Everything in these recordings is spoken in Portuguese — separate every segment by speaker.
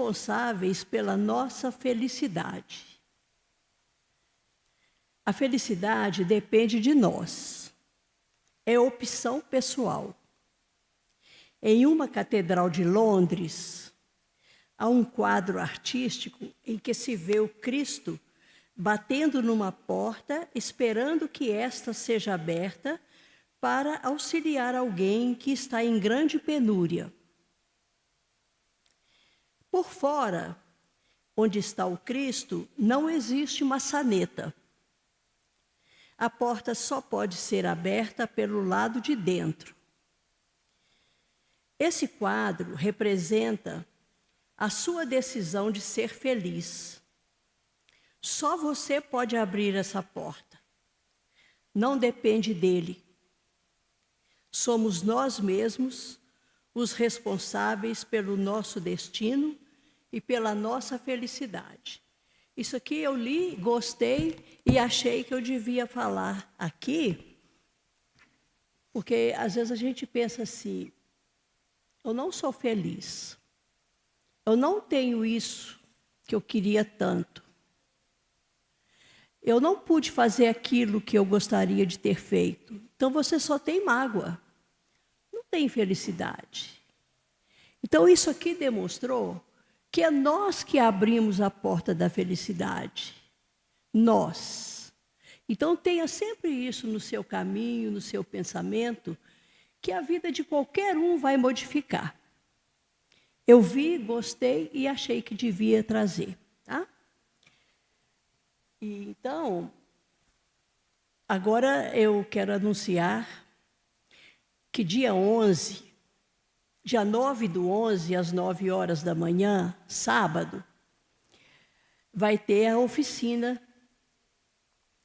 Speaker 1: responsáveis pela nossa felicidade. A felicidade depende de nós. É opção pessoal. Em uma catedral de Londres, há um quadro artístico em que se vê o Cristo batendo numa porta, esperando que esta seja aberta para auxiliar alguém que está em grande penúria. Por fora, onde está o Cristo, não existe maçaneta. A porta só pode ser aberta pelo lado de dentro. Esse quadro representa a sua decisão de ser feliz. Só você pode abrir essa porta. Não depende dele. Somos nós mesmos os responsáveis pelo nosso destino e pela nossa felicidade. Isso aqui eu li, gostei e achei que eu devia falar aqui, porque às vezes a gente pensa assim, eu não sou feliz, eu não tenho isso que eu queria tanto, eu não pude fazer aquilo que eu gostaria de ter feito, então você só tem mágoa, não tem felicidade. Então isso aqui demonstrou que é nós que abrimos a porta da felicidade. Nós. Então tenha sempre isso no seu caminho, no seu pensamento, que a vida de qualquer um vai modificar. Eu vi, gostei e achei que devia trazer. Tá? E, então, agora eu quero anunciar que dia 11... Dia 9/11, às 9 horas da manhã, sábado, vai ter a oficina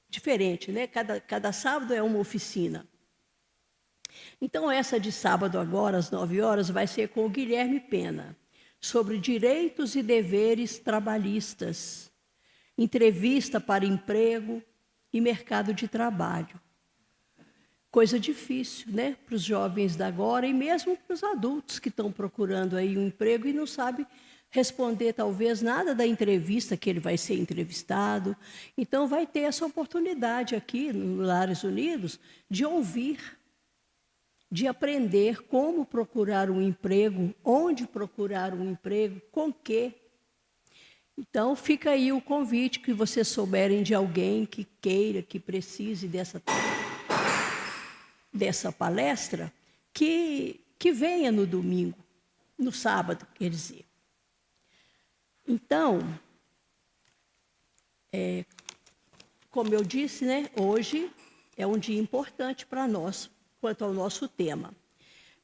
Speaker 1: diferente, né? Cada sábado é uma oficina. Então, essa de sábado agora, às 9 horas, vai ser com o Guilherme Pena, sobre direitos e deveres trabalhistas, entrevista para emprego e mercado de trabalho. Coisa difícil, né, para os jovens da agora e mesmo para os adultos que estão procurando aí um emprego e não sabem responder talvez nada da entrevista que ele vai ser entrevistado. Então vai ter essa oportunidade aqui no Lares Unidos de ouvir, de aprender como procurar um emprego, onde procurar um emprego, com quê. Então fica aí o convite que vocês souberem de alguém que queira, que precise dessa palestra, que venha no domingo, no sábado, quer dizer. Então, como eu disse, né, hoje é um dia importante para nós, quanto ao nosso tema.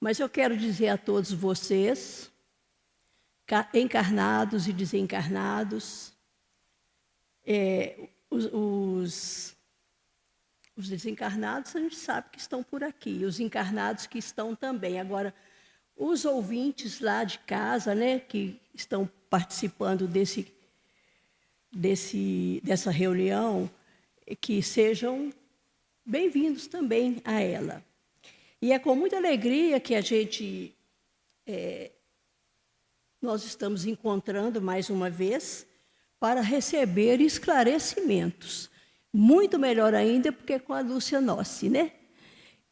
Speaker 1: Mas eu quero dizer a todos vocês, encarnados e desencarnados, os desencarnados, a gente sabe que estão por aqui, os encarnados que estão também. Agora, os ouvintes lá de casa, né, que estão participando dessa reunião, que sejam bem-vindos também a ela. E é com muita alegria que nós estamos encontrando mais uma vez para receber esclarecimentos. Muito melhor ainda, porque com a Lúcia Nossi, né?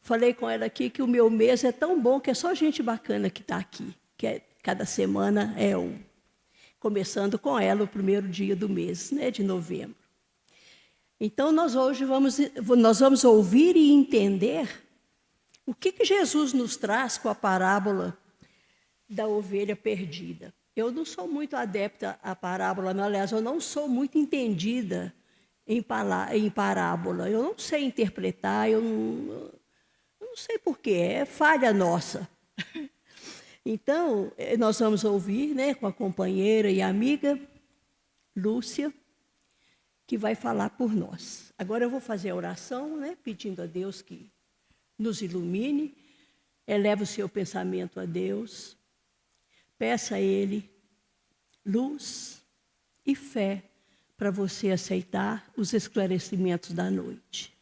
Speaker 1: Falei com ela aqui que o meu mês é tão bom que é só gente bacana que está aqui, cada semana é um. Começando com ela o primeiro dia do mês, né, de novembro. Então, nós hoje vamos ouvir e entender o que Jesus nos traz com a parábola da ovelha perdida. Eu não sou muito adepta à parábola, não, aliás, eu não sou muito entendida em parábola. Eu não sei interpretar, eu não sei porquê, é falha nossa. Então, nós vamos ouvir, né, com a companheira e amiga Lúcia, que vai falar por nós. Agora eu vou fazer a oração, né, pedindo a Deus que nos ilumine, eleve o seu pensamento a Deus, peça a Ele luz e fé para você aceitar os esclarecimentos da noite.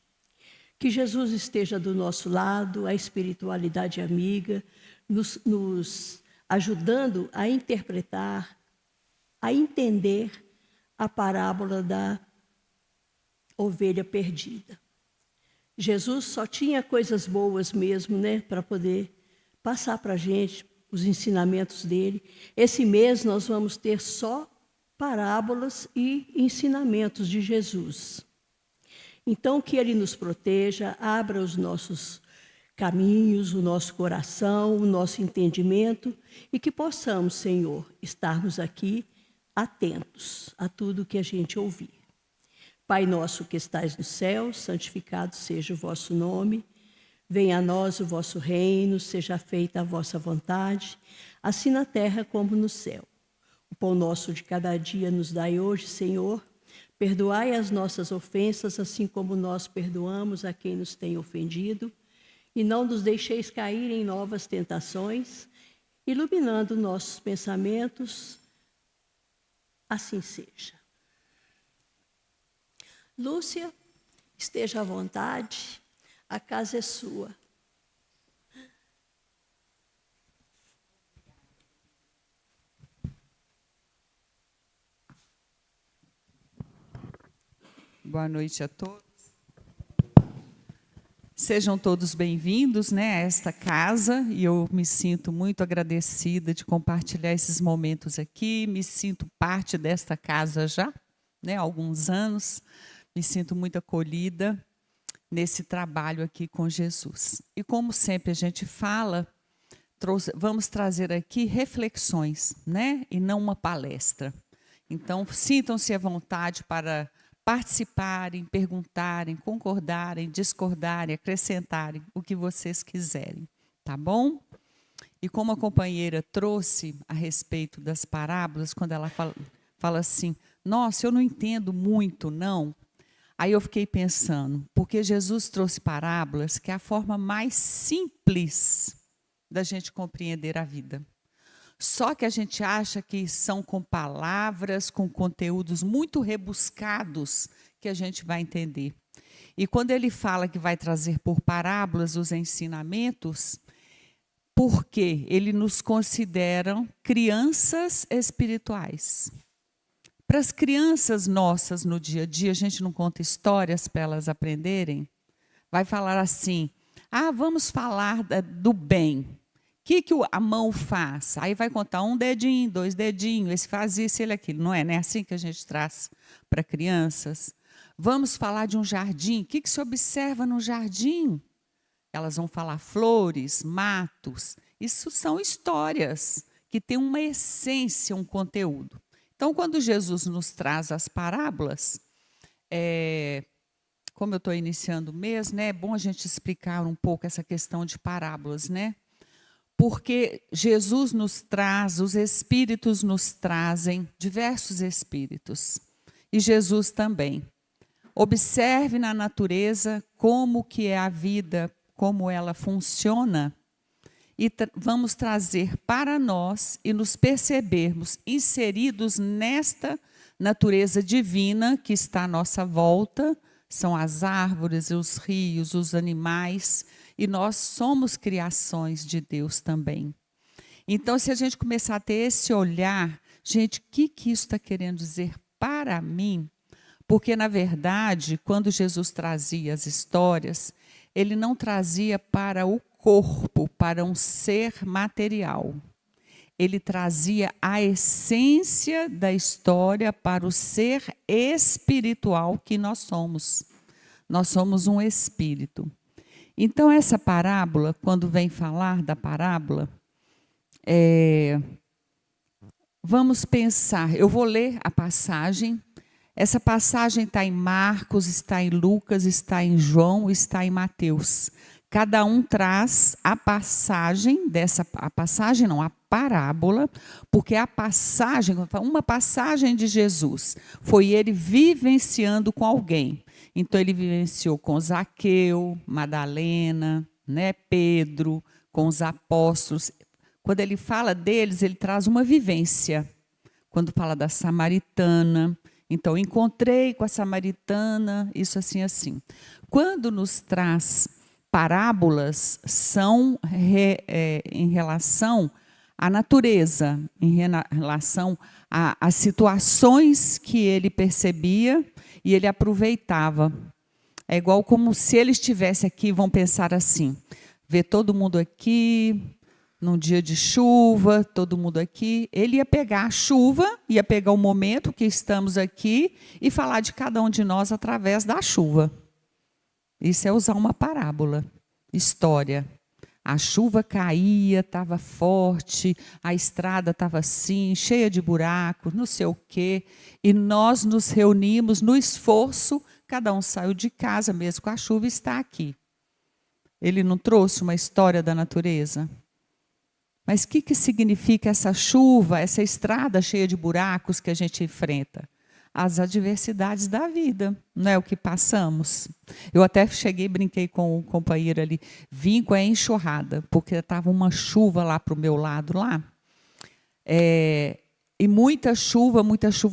Speaker 1: Que Jesus esteja do nosso lado, a espiritualidade amiga, nos ajudando a interpretar a entender a parábola da ovelha perdida. Jesus só tinha coisas boas mesmo, né, para poder passar para a gente os ensinamentos dele. Esse mês nós vamos ter só parábolas e ensinamentos de Jesus. Então, que ele nos proteja, abra os nossos caminhos, o nosso coração, o nosso entendimento, e que possamos, Senhor, estarmos aqui atentos a tudo que a gente ouvir. Pai nosso que estais no céu, santificado seja o vosso nome. Venha a nós o vosso reino, seja feita a vossa vontade, assim na terra como no céu. O pão nosso de cada dia nos dai hoje, Senhor. Perdoai as nossas ofensas, assim como nós perdoamos a quem nos tem ofendido. E não nos deixeis cair em novas tentações, iluminando nossos pensamentos. Assim seja. Lúcia, esteja à vontade, a casa é sua.
Speaker 2: Boa noite a todos. Sejam todos bem-vindos, né, a esta casa, e eu me sinto muito agradecida de compartilhar esses momentos aqui, me sinto parte desta casa já, né, há alguns anos, me sinto muito acolhida nesse trabalho aqui com Jesus. E como sempre a gente fala, vamos trazer aqui reflexões, né, e não uma palestra. Então, sintam-se à vontade para participarem, perguntarem, concordarem, discordarem, acrescentarem o que vocês quiserem, tá bom? E como a companheira trouxe a respeito das parábolas, quando ela fala assim, nossa, eu não entendo muito, não. Aí eu fiquei pensando, porque Jesus trouxe parábolas, que é a forma mais simples da gente compreender a vida. Só que a gente acha que são com palavras, com conteúdos muito rebuscados que a gente vai entender. E quando ele fala que vai trazer por parábolas os ensinamentos, porque ele nos considera crianças espirituais. Para as crianças nossas no dia a dia, a gente não conta histórias para elas aprenderem. Vai falar assim, vamos falar do bem. O que a mão faz? Aí vai contar 1 dedinho, 2 dedinhos, esse faz isso, ele aquilo. Não é assim que a gente traz para crianças? Vamos falar de um jardim. O que se observa no jardim? Elas vão falar flores, matos. Isso são histórias que têm uma essência, um conteúdo. Então, quando Jesus nos traz as parábolas, como eu estou iniciando o mês, né, é bom a gente explicar um pouco essa questão de parábolas, né? Porque Jesus nos traz, os espíritos nos trazem, diversos espíritos. E Jesus também. Observe na natureza como que é a vida, como ela funciona, e vamos trazer para nós e nos percebermos inseridos nesta natureza divina que está à nossa volta, são as árvores, os rios, os animais, e nós somos criações de Deus também. Então, se a gente começar a ter esse olhar, gente, o que isso está querendo dizer para mim? Porque, na verdade, quando Jesus trazia as histórias, ele não trazia para o corpo, para um ser material. Ele trazia a essência da história para o ser espiritual que nós somos. Nós somos um espírito. Então, essa parábola, quando vem falar da parábola, vamos pensar, eu vou ler a passagem. Essa passagem está em Marcos, está em Lucas, está em João, está em Mateus. Cada um traz a parábola, porque a passagem, uma passagem de Jesus, foi ele vivenciando com alguém. Então, ele vivenciou com Zaqueu, Madalena, né, Pedro, com os apóstolos. Quando ele fala deles, ele traz uma vivência. Quando fala da samaritana, então, encontrei com a samaritana, isso assim, assim. Quando nos traz parábolas, são em relação a natureza em relação às situações que ele percebia e ele aproveitava. É igual como se ele estivesse aqui, vão pensar assim, ver todo mundo aqui, num dia de chuva, todo mundo aqui, ele ia pegar a chuva, ia pegar o momento que estamos aqui e falar de cada um de nós através da chuva. Isso é usar uma parábola, história. A chuva caía, estava forte, a estrada estava assim, cheia de buracos, não sei o quê. E nós nos reunimos no esforço, cada um saiu de casa, mesmo com a chuva, e está aqui. Ele não trouxe uma história da natureza? Mas o que significa essa chuva, essa estrada cheia de buracos que a gente enfrenta? As adversidades da vida, não é o que passamos. Eu até cheguei, brinquei com o companheiro ali, vim com a enxurrada, porque estava uma chuva lá para o meu lado, lá. E muita chuva,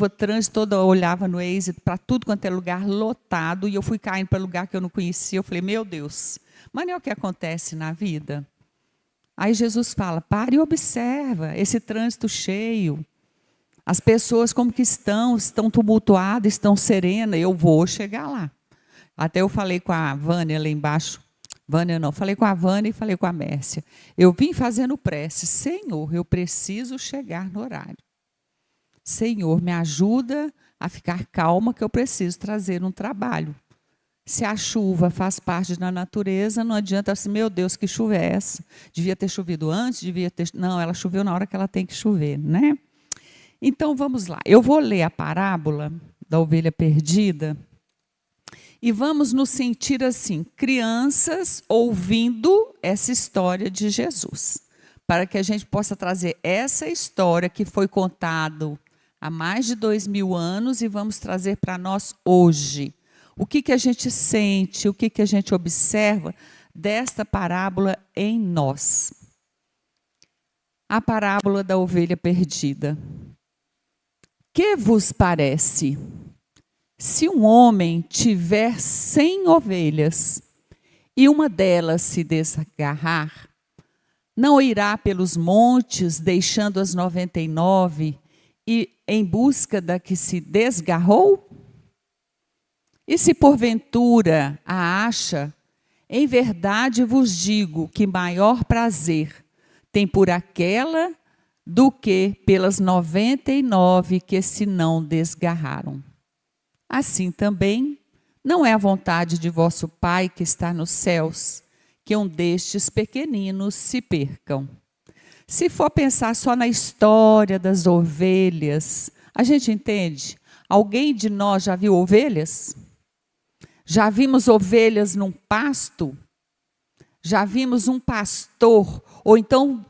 Speaker 2: trânsito, toda eu olhava no Waze, para tudo quanto é lugar lotado, e eu fui caindo para lugar que eu não conhecia, eu falei, meu Deus, mas não é o que acontece na vida? Aí Jesus fala, pare e observa esse trânsito cheio. As pessoas como que estão tumultuadas, estão serenas, eu vou chegar lá. Até eu falei com a Vânia lá embaixo, falei com a Vânia e falei com a Mércia. Eu vim fazendo prece, Senhor, eu preciso chegar no horário. Senhor, me ajuda a ficar calma que eu preciso trazer um trabalho. Se a chuva faz parte da natureza, não adianta assim, meu Deus, que chuva é essa? Devia ter chovido antes, Não, ela choveu na hora que ela tem que chover, né? Então, vamos lá. Eu vou ler a parábola da ovelha perdida e vamos nos sentir assim, crianças ouvindo essa história de Jesus, para que a gente possa trazer essa história que foi contada há mais de 2000 anos e vamos trazer para nós hoje. O que a gente sente, o que a gente observa desta parábola em nós. A parábola da ovelha perdida. Que vos parece? Se um homem tiver 100 ovelhas e uma delas se desgarrar, não irá pelos montes, deixando as 99 e em busca da que se desgarrou? E se porventura a acha, em verdade vos digo que maior prazer tem por aquela do que pelas 99 que se não desgarraram. Assim também, não é a vontade de vosso Pai que está nos céus, que um destes pequeninos se percam. Se for pensar só na história das ovelhas, a gente entende? Alguém de nós já viu ovelhas? Já vimos ovelhas num pasto? Já vimos um pastor? Ou então,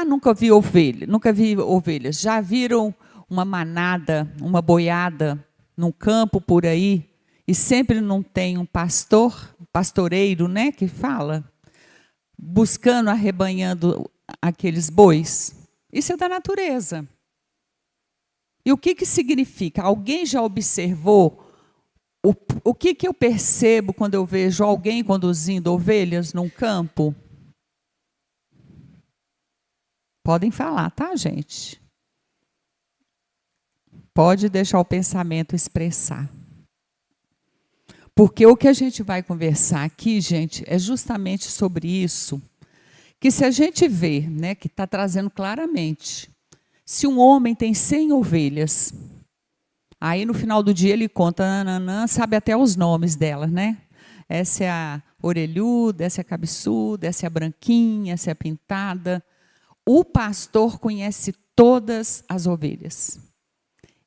Speaker 2: nunca vi ovelhas. Já viram uma manada, uma boiada num campo por aí? E sempre não tem um pastor, pastoreiro, né, que fala, buscando, arrebanhando aqueles bois. Isso é da natureza. E o que significa? Alguém já observou o que eu percebo quando eu vejo alguém conduzindo ovelhas num campo? Podem falar, tá, gente? Pode deixar o pensamento expressar. Porque o que a gente vai conversar aqui, gente, é justamente sobre isso, que se a gente vê, né, que está trazendo claramente, se um homem tem 100 ovelhas, aí no final do dia ele conta, sabe até os nomes delas, né? Essa é a orelhuda, essa é a cabeçuda, essa é a branquinha, essa é a pintada. O pastor conhece todas as ovelhas.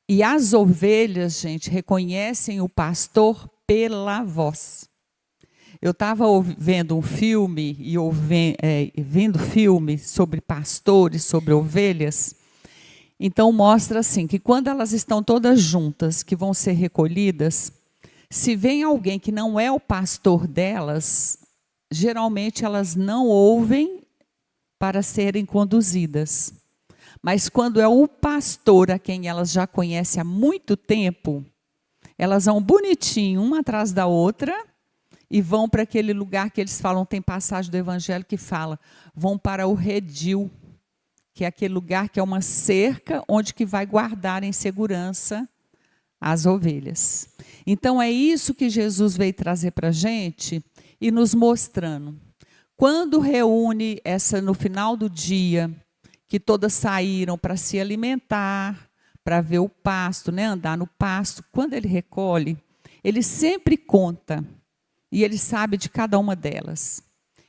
Speaker 2: E as ovelhas, gente, reconhecem o pastor pela voz. Eu estava vendo um filme e vendo filme sobre pastores, sobre ovelhas. Então mostra assim que quando elas estão todas juntas, que vão ser recolhidas, se vem alguém que não é o pastor delas, geralmente elas não ouvem para serem conduzidas. Mas quando é o pastor a quem elas já conhecem há muito tempo, elas vão bonitinho, uma atrás da outra, e vão para aquele lugar que eles falam, tem passagem do Evangelho que fala, vão para o redil. que é aquele lugar que é uma cerca onde que vai guardar em segurança as ovelhas. Então é isso que Jesus veio trazer para a gente e nos mostrando. Quando reúne no final do dia, que todas saíram para se alimentar, para ver o pasto, né, andar no pasto, quando ele recolhe, ele sempre conta e ele sabe de cada uma delas.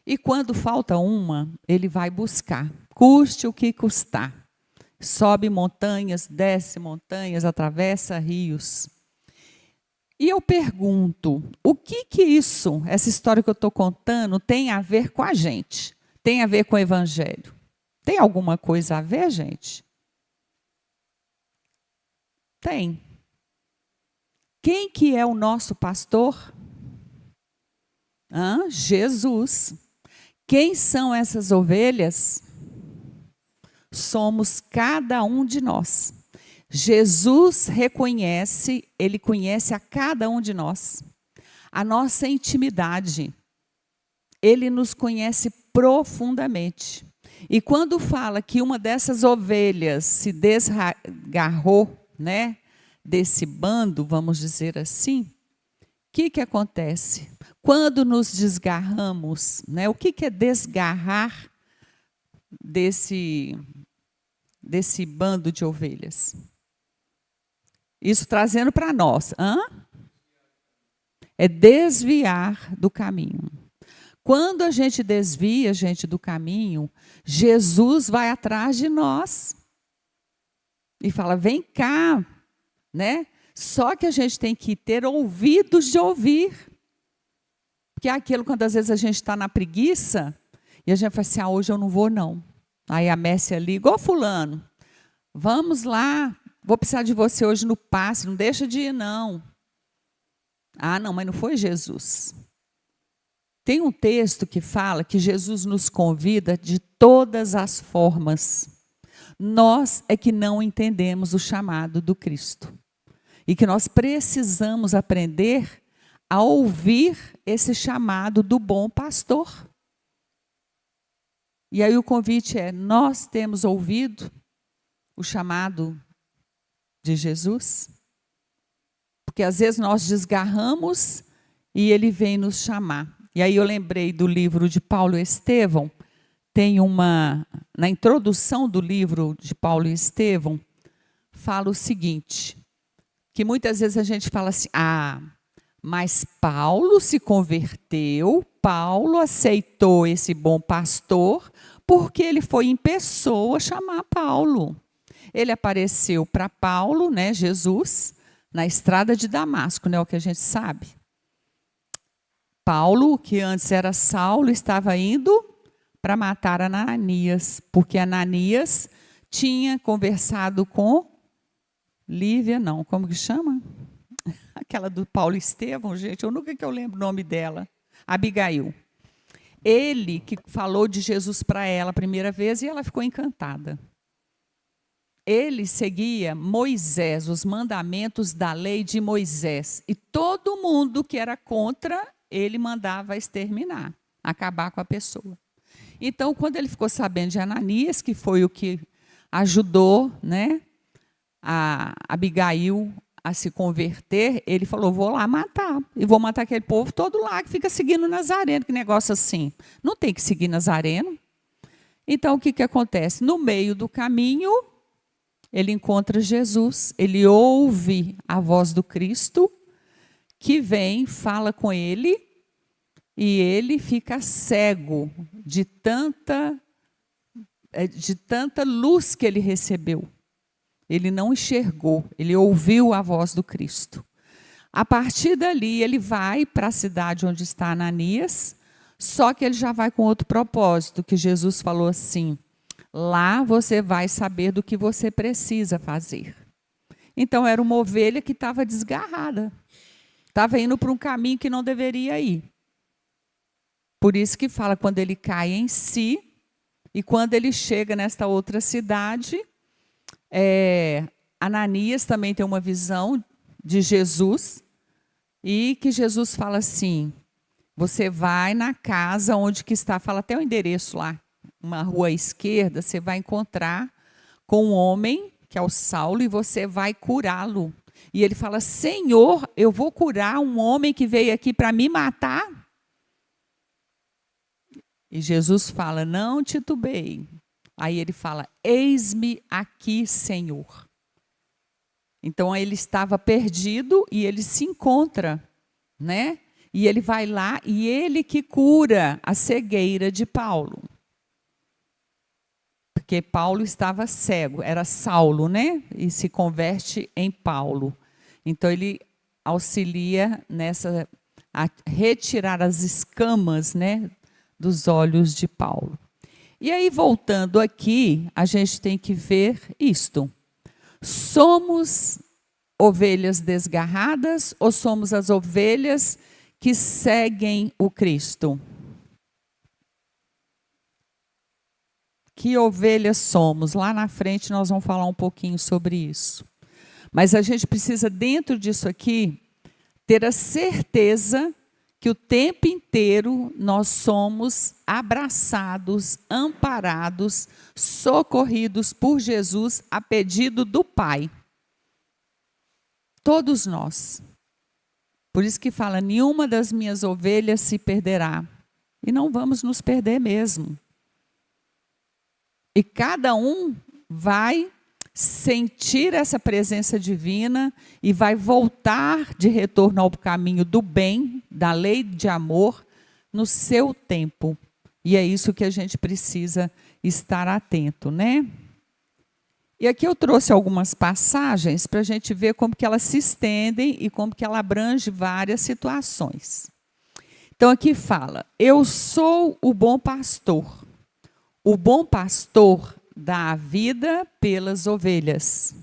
Speaker 2: E quando falta uma, ele vai buscar, custe o que custar. Sobe montanhas, desce montanhas, atravessa rios. E eu pergunto, o que isso, essa história que eu estou contando, tem a ver com a gente? Tem a ver com o Evangelho? Tem alguma coisa a ver, gente? Tem. Quem que é o nosso pastor? Jesus. Quem são essas ovelhas? Somos cada um de nós. Jesus reconhece, ele conhece a cada um de nós. A nossa intimidade. Ele nos conhece profundamente. E quando fala que uma dessas ovelhas se desgarrou, né, desse bando, vamos dizer assim, o que acontece? Quando nos desgarramos, né, o que é desgarrar desse bando de ovelhas? Isso trazendo para nós. É desviar do caminho. Quando a gente desvia, gente, do caminho, Jesus vai atrás de nós. E fala, vem cá, né? Só que a gente tem que ter ouvidos de ouvir. Porque é aquilo quando às vezes a gente está na preguiça, e a gente fala assim, hoje eu não vou não. Aí a Mércia liga, ô fulano, vamos lá, vou precisar de você hoje no passe, não deixa de ir não. Não, mas não foi Jesus. Tem um texto que fala que Jesus nos convida de todas as formas. Nós é que não entendemos o chamado do Cristo. E que nós precisamos aprender a ouvir esse chamado do bom pastor. E aí o convite é, nós temos ouvido o chamado de Jesus? Porque às vezes nós desgarramos e ele vem nos chamar. E aí eu lembrei do livro de Paulo Estevão, tem na introdução do livro de Paulo Estevão, fala o seguinte, que muitas vezes a gente fala assim, mas Paulo se converteu, Paulo aceitou esse bom pastor, porque ele foi em pessoa chamar Paulo. Ele apareceu para Paulo, né, Jesus, na estrada de Damasco, né, o que a gente sabe. Paulo, que antes era Saulo, estava indo para matar Ananias, porque Ananias tinha conversado com Lívia, não, como que chama? Aquela do Paulo Estevão, gente, eu nunca que eu lembro o nome dela. Abigail. Ele que falou de Jesus para ela a primeira vez e ela ficou encantada. Ele seguia Moisés, os mandamentos da lei de Moisés. E todo mundo que era contra, ele mandava exterminar, acabar com a pessoa. Então, quando ele ficou sabendo de Ananias, que foi o que ajudou, né, a Abigail a se converter, ele falou, vou lá matar. E vou matar aquele povo todo lá que fica seguindo Nazareno. Que negócio assim. Não tem que seguir Nazareno. Então, o que acontece? No meio do caminho, ele encontra Jesus. Ele ouve a voz do Cristo, que vem, fala com ele, e ele fica cego de tanta luz que ele recebeu. Ele não enxergou, ele ouviu a voz do Cristo. A partir dali, ele vai para a cidade onde está Ananias, só que ele já vai com outro propósito, que Jesus falou assim, lá você vai saber do que você precisa fazer. Então, era uma ovelha que estava desgarrada, estava indo para um caminho que não deveria ir. Por isso que fala, quando ele cai em si, e quando ele chega nesta outra cidade, Ananias também tem uma visão de Jesus, e que Jesus fala assim, você vai na casa onde que está, fala até o endereço lá, uma rua à esquerda, você vai encontrar com um homem, que é o Saulo, e você vai curá-lo. E ele fala: Senhor, eu vou curar um homem que veio aqui para me matar? E Jesus fala: não titubeie. Aí ele fala: eis-me aqui, Senhor. Então ele estava perdido e ele se encontra, né? E ele vai lá e ele que cura a cegueira de Paulo. Porque Paulo estava cego, era Saulo, né? E se converte em Paulo. Então ele auxilia nessa a retirar as escamas, né, dos olhos de Paulo. E aí, voltando aqui, a gente tem que ver isto. Somos ovelhas desgarradas ou somos as ovelhas que seguem o Cristo? Que ovelhas somos? Lá na frente nós vamos falar um pouquinho sobre isso. Mas a gente precisa, dentro disso aqui, ter a certeza que o tempo inteiro nós somos abraçados, amparados, socorridos por Jesus a pedido do Pai. Todos nós. Por isso que fala: nenhuma das minhas ovelhas se perderá. E não vamos nos perder mesmo. E cada um vai sentir essa presença divina e vai voltar de retorno ao caminho do bem, da lei de amor, no seu tempo. E é isso que a gente precisa estar atento, né? E aqui eu trouxe algumas passagens para a gente ver como que elas se estendem e como que ela abrange várias situações. Então aqui fala: eu sou o bom pastor. O bom pastor dá a vida pelas ovelhas.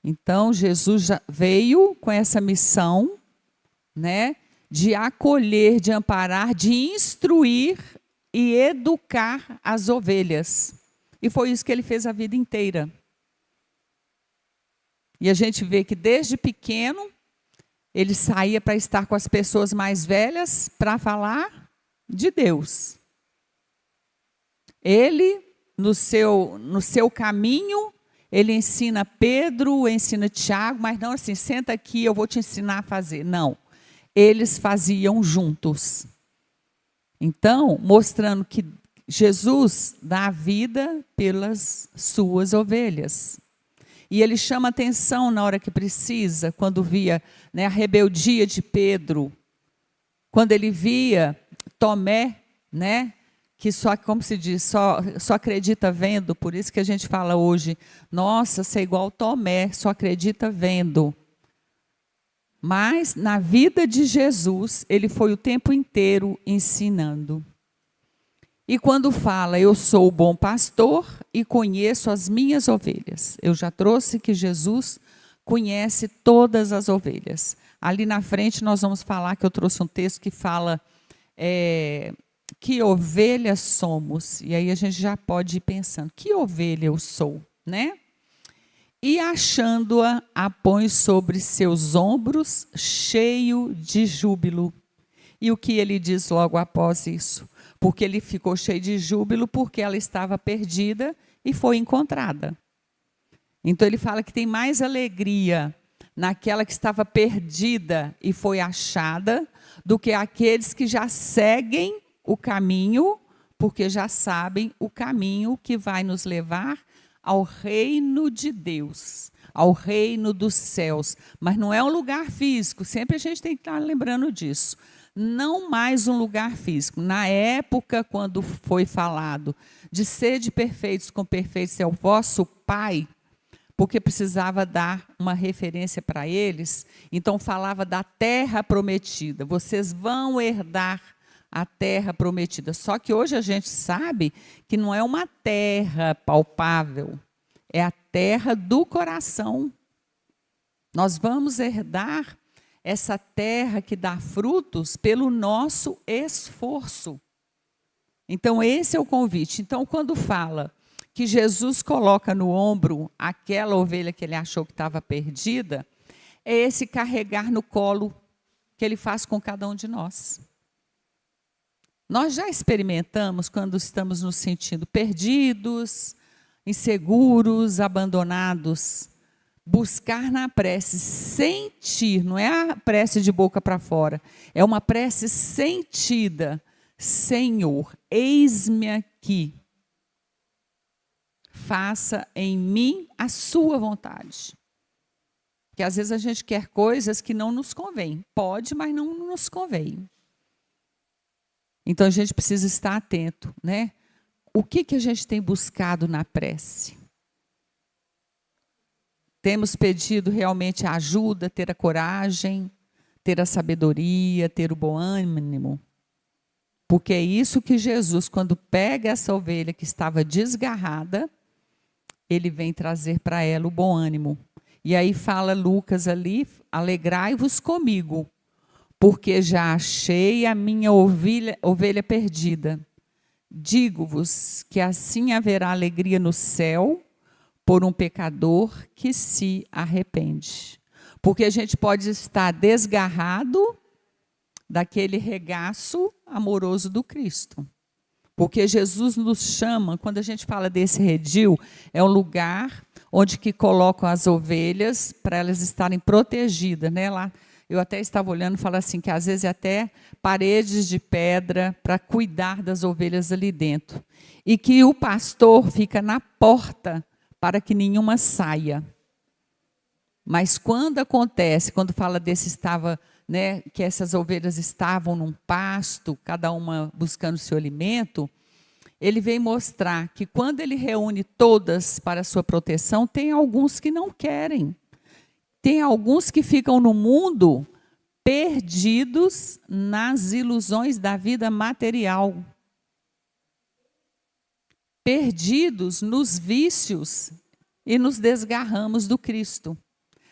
Speaker 2: Então, Jesus já veio com essa missão, né, de acolher, de amparar, de instruir e educar as ovelhas. E foi isso que ele fez a vida inteira. E a gente vê que desde pequeno, ele saía para estar com as pessoas mais velhas para falar de Deus. Ele, no seu caminho, ele ensina Pedro, ensina Tiago, mas não assim: senta aqui, eu vou te ensinar a fazer. Não, eles faziam juntos. Então, mostrando que Jesus dá a vida pelas suas ovelhas. E ele chama atenção na hora que precisa, quando via, né, a rebeldia de Pedro, quando ele via Tomé, né, que só, como se diz, só acredita vendo. Por isso que a gente fala hoje: nossa, você é igual Tomé, só acredita vendo. Mas na vida de Jesus, ele foi o tempo inteiro ensinando. E quando fala: eu sou o bom pastor e conheço as minhas ovelhas. Eu já trouxe que Jesus conhece todas as ovelhas. Ali na frente nós vamos falar, que eu trouxe um texto que fala que ovelhas somos. E aí a gente já pode ir pensando: que ovelha eu sou, né? E achando-a, a põe sobre seus ombros, cheio de júbilo. E o que ele diz logo após isso? Porque ele ficou cheio de júbilo porque ela estava perdida e foi encontrada. Então ele fala que tem mais alegria naquela que estava perdida e foi achada, do que aqueles que já seguem o caminho, porque já sabem o caminho que vai nos levar ao reino de Deus, ao reino dos céus. Mas não é um lugar físico, sempre a gente tem que estar lembrando disso. Não mais um lugar físico. Na época, quando foi falado de sede perfeitos com perfeitos é o vosso Pai, porque precisava dar uma referência para eles, então falava da terra prometida. Vocês vão herdar a terra prometida. Só que hoje a gente sabe que não é uma terra palpável, é a terra do coração. Nós vamos herdar essa terra que dá frutos pelo nosso esforço. Então, esse é o convite. Então, quando fala que Jesus coloca no ombro aquela ovelha que ele achou que estava perdida, é esse carregar no colo que ele faz com cada um de nós. Nós já experimentamos quando estamos nos sentindo perdidos, inseguros, abandonados, buscar na prece, sentir, não é a prece de boca para fora, é uma prece sentida. Senhor, eis-me aqui. Faça em mim a sua vontade. Porque às vezes a gente quer coisas que não nos convêm. Pode, mas não nos convém. Então a gente precisa estar atento, né? O que a gente tem buscado na prece? Temos pedido realmente a ajuda, ter a coragem, ter a sabedoria, ter o bom ânimo. Porque é isso que Jesus, quando pega essa ovelha que estava desgarrada, ele vem trazer para ela o bom ânimo. E aí fala Lucas ali, alegrai-vos comigo, porque já achei a minha ovelha perdida. Digo-vos que assim haverá alegria no céu por um pecador que se arrepende. Porque a gente pode estar desgarrado daquele regaço amoroso do Cristo. Porque Jesus nos chama, quando a gente fala desse redil, é um lugar onde que colocam as ovelhas para elas estarem protegidas, né? Lá, eu até estava olhando e falo assim, que às vezes até paredes de pedra para cuidar das ovelhas ali dentro. E que o pastor fica na porta para que nenhuma saia. Mas quando acontece, quando fala desse estava, né, que essas ovelhas estavam num pasto, cada uma buscando seu alimento, ele vem mostrar que quando ele reúne todas para sua proteção, tem alguns que não querem. Tem alguns que ficam no mundo perdidos nas ilusões da vida material. Perdidos nos vícios e nos desgarramos do Cristo.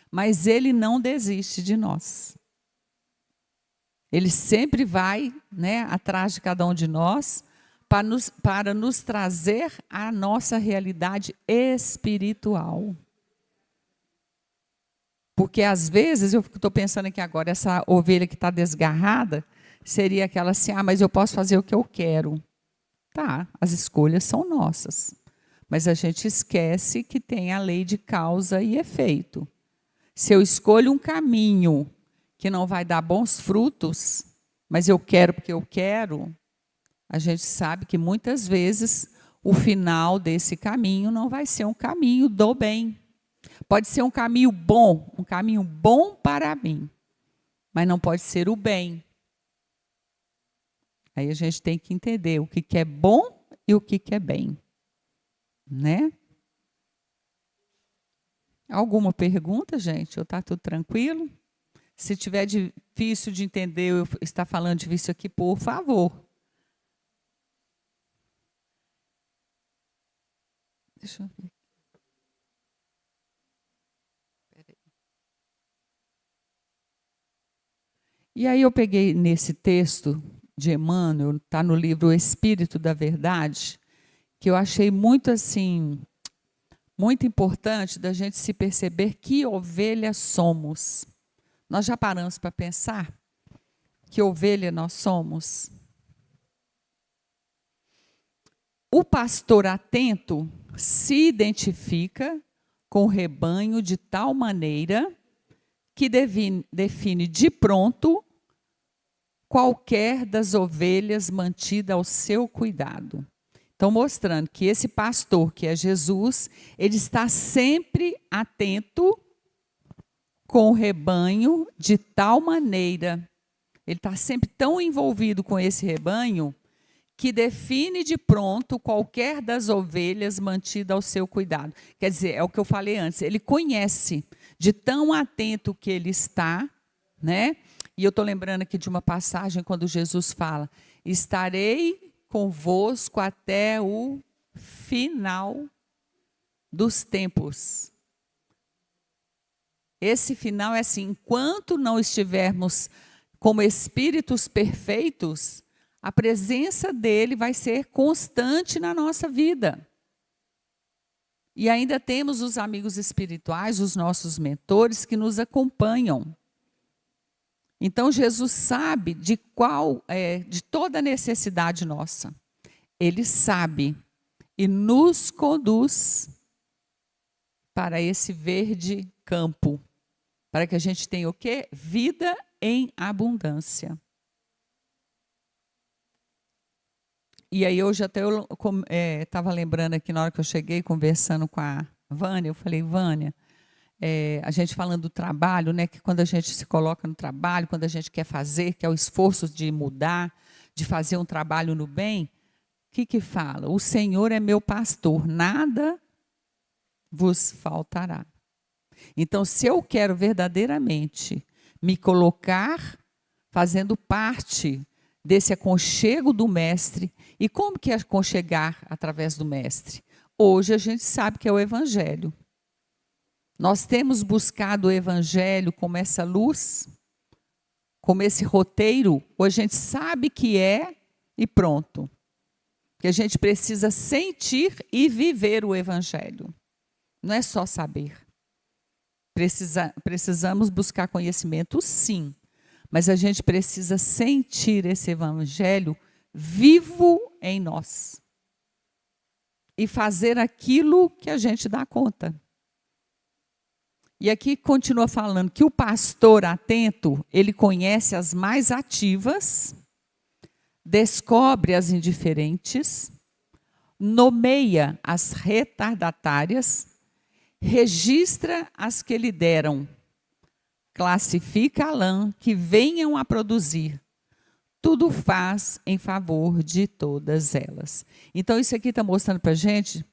Speaker 2: Mas ele não desiste de nós. Ele sempre vai, né, atrás de cada um de nós para nos trazer a nossa realidade espiritual. Porque às vezes, eu estou pensando aqui agora, essa ovelha que está desgarrada, seria aquela assim, mas eu posso fazer o que eu quero. Tá, as escolhas são nossas. Mas a gente esquece que tem a lei de causa e efeito. Se eu escolho um caminho que não vai dar bons frutos, mas eu quero porque eu quero, a gente sabe que muitas vezes o final desse caminho não vai ser um caminho do bem. Pode ser um caminho bom para mim, mas não pode ser o bem. Aí a gente tem que entender o que é bom e o que é bem, né? Alguma pergunta, gente? Ou está tudo tranquilo? Se tiver difícil de entender, eu estar falando de vício aqui, por favor. Deixa eu ver. Peraí. E aí eu peguei nesse texto de Emmanuel, está no livro O Espírito da Verdade, que eu achei muito assim, muito importante da gente se perceber que ovelha somos. Nós já paramos para pensar que ovelha nós somos? O pastor atento se identifica com o rebanho de tal maneira que define de pronto qualquer das ovelhas mantida ao seu cuidado. Então, mostrando que esse pastor, que é Jesus, ele está sempre atento com o rebanho de tal maneira, ele está sempre tão envolvido com esse rebanho, que define de pronto qualquer das ovelhas mantida ao seu cuidado. Quer dizer, é o que eu falei antes, ele conhece, de tão atento que ele está, né? E eu estou lembrando aqui de uma passagem quando Jesus fala, estarei convosco até o final dos tempos. Esse final é assim, enquanto não estivermos como espíritos perfeitos, a presença dele vai ser constante na nossa vida. E ainda temos os amigos espirituais, os nossos mentores que nos acompanham. Então, Jesus sabe de toda a necessidade nossa. Ele sabe e nos conduz para esse verde campo, para que a gente tenha o quê? Vida em abundância. E aí hoje até eu estava lembrando aqui, na hora que eu cheguei, conversando com a Vânia, eu falei, Vânia, a gente falando do trabalho, né, que quando a gente se coloca no trabalho, quando a gente quer fazer, que é o esforço de mudar, de fazer um trabalho no bem, o que fala? O Senhor é meu pastor, nada vos faltará. Então, se eu quero verdadeiramente me colocar fazendo parte desse aconchego do Mestre, e como que é aconchegar através do Mestre? Hoje a gente sabe que é o Evangelho. Nós temos buscado o Evangelho como essa luz, como esse roteiro, ou a gente sabe que é e pronto. Que a gente precisa sentir e viver o Evangelho. Não é só saber. Precisamos buscar conhecimento, sim. Mas a gente precisa sentir esse Evangelho vivo em nós. E fazer aquilo que a gente dá conta. E aqui continua falando que o pastor atento, ele conhece as mais ativas, descobre as indiferentes, nomeia as retardatárias, registra as que lhe deram, classifica a lã que venham a produzir, tudo faz em favor de todas elas. Então isso aqui está mostrando para a gente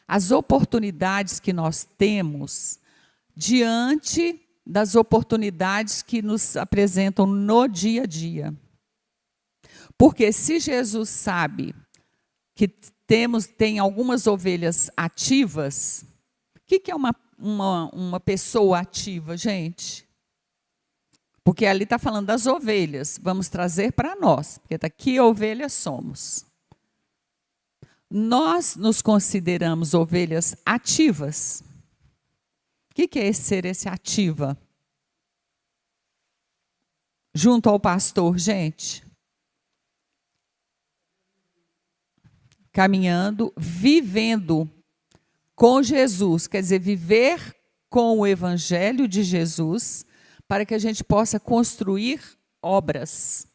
Speaker 2: as oportunidades que nós temos diante das oportunidades que nos apresentam no dia a dia. Porque se Jesus sabe que tem algumas ovelhas ativas, o que é uma pessoa ativa, gente? Porque ali está falando das ovelhas, vamos trazer para nós, porque está aqui ovelhas somos. Nós nos consideramos ovelhas ativas. O que é ser esse ativa? Junto ao pastor, gente. Caminhando, vivendo com Jesus, quer dizer, viver com o Evangelho de Jesus, para que a gente possa construir obras.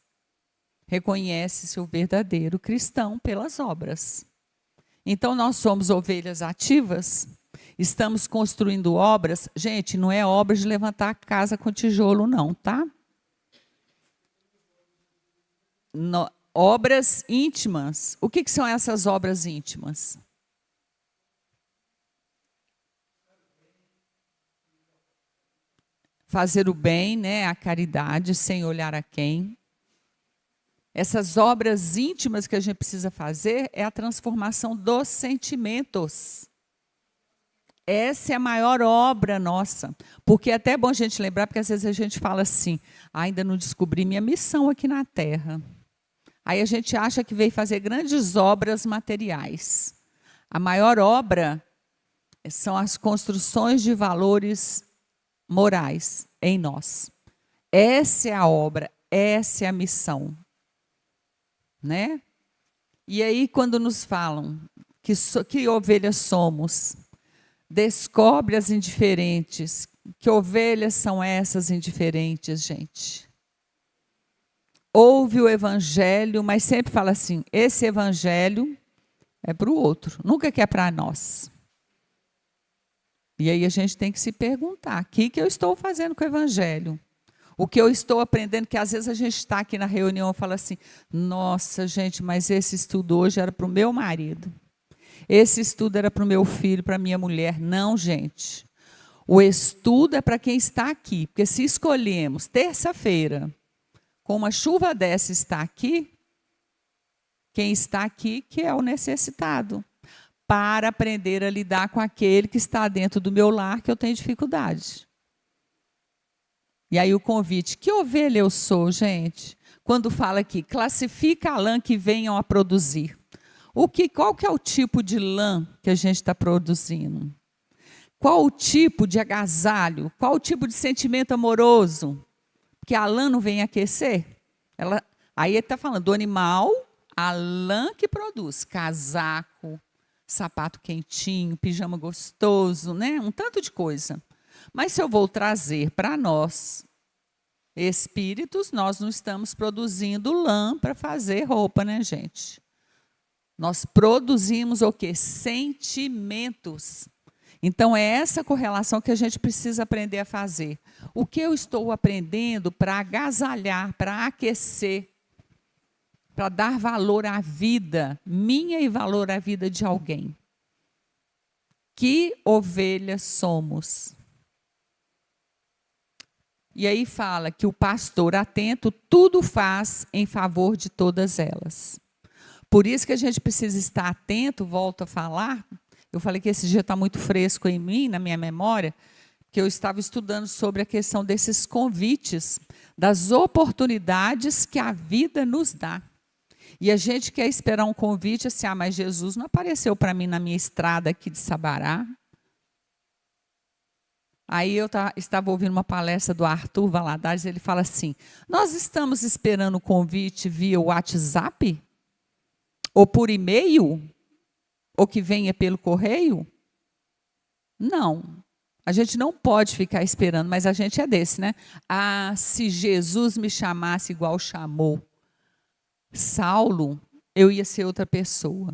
Speaker 2: Reconhece-se o verdadeiro cristão pelas obras. Então, nós somos ovelhas ativas, estamos construindo obras. Gente, não é obra de levantar a casa com tijolo, não, tá? Obras íntimas. O que são essas obras íntimas? Fazer o bem, né, a caridade, sem olhar a quem. Essas obras íntimas que a gente precisa fazer é a transformação dos sentimentos. Essa é a maior obra nossa. Porque é até bom a gente lembrar, porque às vezes a gente fala assim, ainda não descobri minha missão aqui na Terra. Aí a gente acha que veio fazer grandes obras materiais. A maior obra são as construções de valores morais em nós. Essa é a obra, essa é a missão. Né? E aí, quando nos falam que ovelhas somos, descobre as indiferentes. Que ovelhas são essas indiferentes, gente? Ouve o Evangelho, mas sempre fala assim, esse Evangelho é para o outro, nunca que é para nós. E aí a gente tem que se perguntar, o que eu estou fazendo com o Evangelho? O que eu estou aprendendo, que às vezes a gente está aqui na reunião e fala assim, nossa, gente, mas esse estudo hoje era para o meu marido. Esse estudo era para o meu filho, para a minha mulher. Não, gente. O estudo é para quem está aqui. Porque se escolhemos terça-feira, com uma chuva dessa está aqui, quem está aqui que é o necessitado. Para aprender a lidar com aquele que está dentro do meu lar, que eu tenho dificuldade. E aí o convite, que ovelha eu sou, gente? Quando fala aqui, classifica a lã que venham a produzir. Qual que é o tipo de lã que a gente está produzindo? Qual o tipo de agasalho? Qual o tipo de sentimento amoroso? Porque a lã não vem aquecer. Aí ele está falando do animal, a lã que produz casaco, sapato quentinho, pijama gostoso, né? Um tanto de coisa. Mas se eu vou trazer para nós, espíritos, nós não estamos produzindo lã para fazer roupa, né, gente? Nós produzimos o quê? Sentimentos. Então, é essa correlação que a gente precisa aprender a fazer. O que eu estou aprendendo para agasalhar, para aquecer, para dar valor à vida minha e valor à vida de alguém? Que ovelhas somos? E aí fala que o pastor atento tudo faz em favor de todas elas. Por isso que a gente precisa estar atento, volto a falar. Eu falei que esse dia está muito fresco em mim, na minha memória, que eu estava estudando sobre a questão desses convites, das oportunidades que a vida nos dá. E a gente quer esperar um convite assim, mas Jesus não apareceu para mim na minha estrada aqui de Sabará. Aí eu estava ouvindo uma palestra do Arthur Valadares, ele fala assim, nós estamos esperando o convite via WhatsApp? Ou por e-mail? Ou que venha pelo correio? Não. A gente não pode ficar esperando, mas a gente é desse, né? Ah, se Jesus me chamasse igual chamou Saulo, eu ia ser outra pessoa.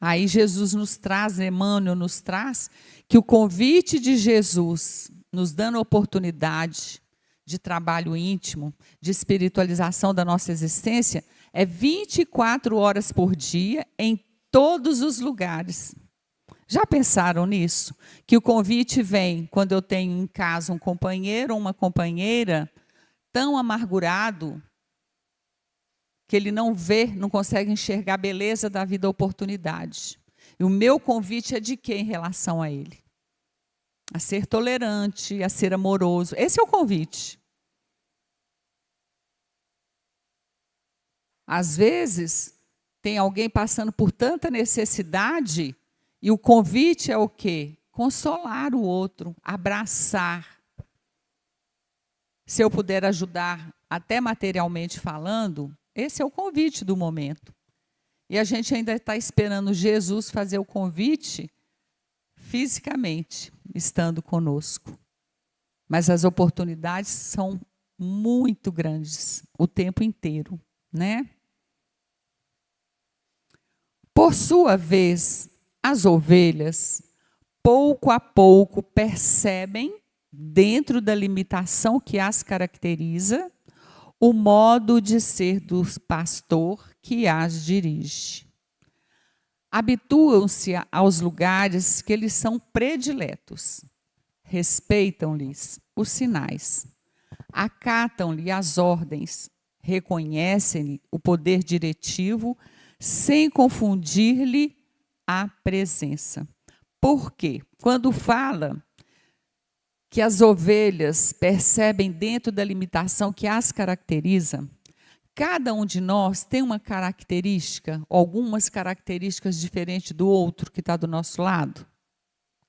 Speaker 2: Aí Jesus nos traz, Emmanuel nos traz, que o convite de Jesus, nos dando oportunidade de trabalho íntimo, de espiritualização da nossa existência, é 24 horas por dia, em todos os lugares. Já pensaram nisso? Que o convite vem quando eu tenho em casa um companheiro ou uma companheira tão amargurado que ele não vê, não consegue enxergar a beleza da vida, a oportunidade. E o meu convite é de quê em relação a ele? A ser tolerante, a ser amoroso. Esse é o convite. Às vezes, tem alguém passando por tanta necessidade e o convite é o quê? Consolar o outro, abraçar. Se eu puder ajudar, até materialmente falando, esse é o convite do momento. E a gente ainda está esperando Jesus fazer o convite fisicamente, estando conosco. Mas as oportunidades são muito grandes, o tempo inteiro, né? Por sua vez, as ovelhas, pouco a pouco, percebem, dentro da limitação que as caracteriza, o modo de ser do pastor que as dirige. Habituam-se aos lugares que lhes são prediletos, respeitam-lhes os sinais, acatam-lhe as ordens, reconhecem-lhe o poder diretivo, sem confundir-lhe a presença. Por quê? Quando fala que as ovelhas percebem dentro da limitação que as caracteriza, cada um de nós tem uma característica, algumas características diferentes do outro que está do nosso lado?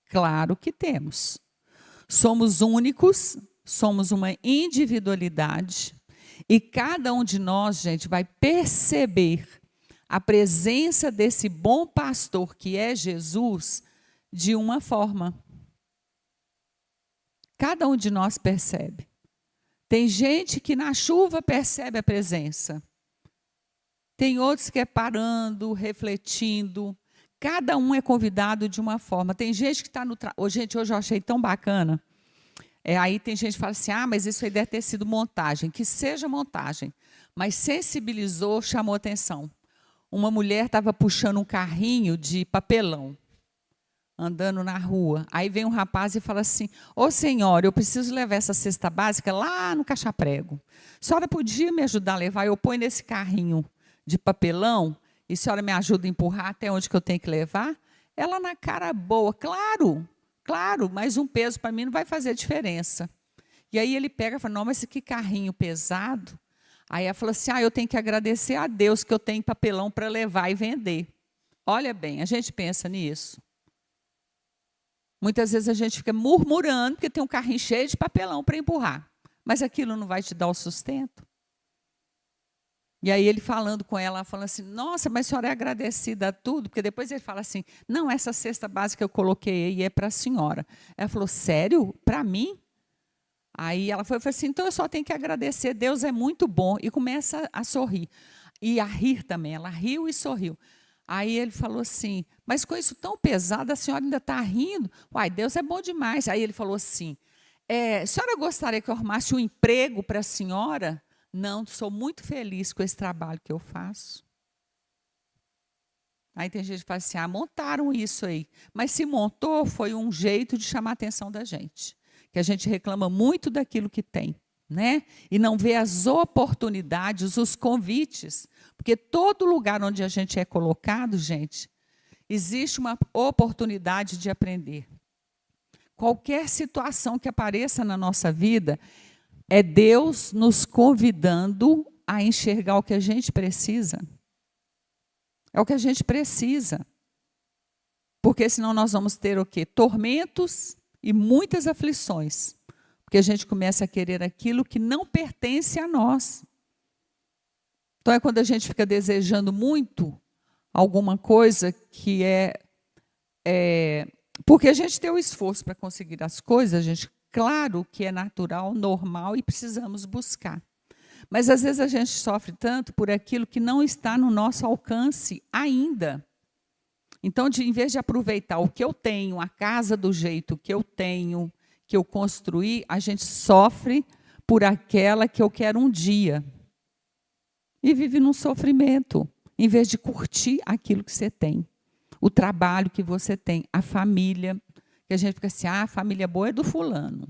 Speaker 2: Claro que temos. Somos únicos, somos uma individualidade, e cada um de nós, gente, vai perceber a presença desse bom pastor que é Jesus de uma forma. Cada um de nós percebe. Tem gente que na chuva percebe a presença. Tem outros que é parando, refletindo. Cada um é convidado de uma forma. Tem gente que está no trabalho. Gente, hoje eu achei tão bacana. Aí tem gente que fala assim, mas isso aí deve ter sido montagem. Que seja montagem. Mas sensibilizou, chamou atenção. Uma mulher estava puxando um carrinho de papelão, andando na rua. Aí vem um rapaz e fala assim, ô senhora, eu preciso levar essa cesta básica lá no caixa-prego. A senhora podia me ajudar a levar? Eu ponho nesse carrinho de papelão e a senhora me ajuda a empurrar até onde que eu tenho que levar? Ela na cara boa, claro, mas um peso para mim não vai fazer diferença. E aí ele pega e fala, não, mas que carrinho pesado. Aí ela falou assim, eu tenho que agradecer a Deus que eu tenho papelão para levar e vender. Olha bem, a gente pensa nisso. Muitas vezes a gente fica murmurando porque tem um carrinho cheio de papelão para empurrar. Mas aquilo não vai te dar o sustento. E aí ele falando com ela, falando assim, nossa, mas a senhora é agradecida a tudo? Porque depois ele fala assim, não, essa cesta básica eu coloquei aí é para a senhora. Ela falou, sério? Para mim? Aí ela foi assim, então eu só tenho que agradecer, Deus é muito bom. E começa a sorrir. E a rir também, ela riu e sorriu. Aí ele falou assim, mas com isso tão pesado, a senhora ainda está rindo? Uai, Deus é bom demais. Aí ele falou assim, a senhora gostaria que eu arrumasse um emprego para a senhora? Não, sou muito feliz com esse trabalho que eu faço. Aí tem gente que fala assim, montaram isso aí. Mas se montou, foi um jeito de chamar a atenção da gente. Que a gente reclama muito daquilo que tem, né? E não vê as oportunidades, os convites. Porque todo lugar onde a gente é colocado, gente, existe uma oportunidade de aprender. Qualquer situação que apareça na nossa vida, é Deus nos convidando a enxergar o que a gente precisa. É o que a gente precisa. Porque senão nós vamos ter o quê? Tormentos e muitas aflições. Porque a gente começa a querer aquilo que não pertence a nós. Então é quando a gente fica desejando muito alguma coisa que porque a gente tem o esforço para conseguir as coisas, a gente, claro que é natural, normal e precisamos buscar. Mas às vezes a gente sofre tanto por aquilo que não está no nosso alcance ainda. Então, em vez de aproveitar o que eu tenho, a casa do jeito que eu tenho, que eu construí, a gente sofre por aquela que eu quero um dia. E vive num sofrimento, em vez de curtir aquilo que você tem. O trabalho que você tem, a família, que a gente fica assim, a família boa é do fulano.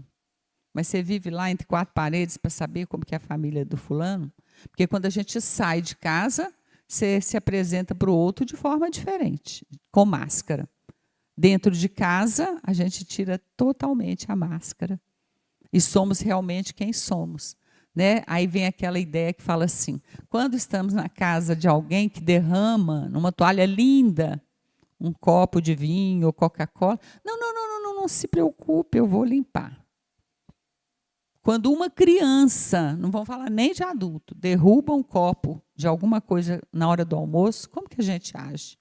Speaker 2: Mas você vive lá entre quatro paredes para saber como que é a família do fulano? Porque quando a gente sai de casa, você se apresenta para o outro de forma diferente, com máscara. Dentro de casa, a gente tira totalmente a máscara. E somos realmente quem somos. Né? Aí vem aquela ideia que fala assim, quando estamos na casa de alguém que derrama numa toalha linda, um copo de vinho ou Coca-Cola, não se preocupe, eu vou limpar. Quando uma criança, não vamos falar nem de adulto, derruba um copo de alguma coisa na hora do almoço, como que a gente age?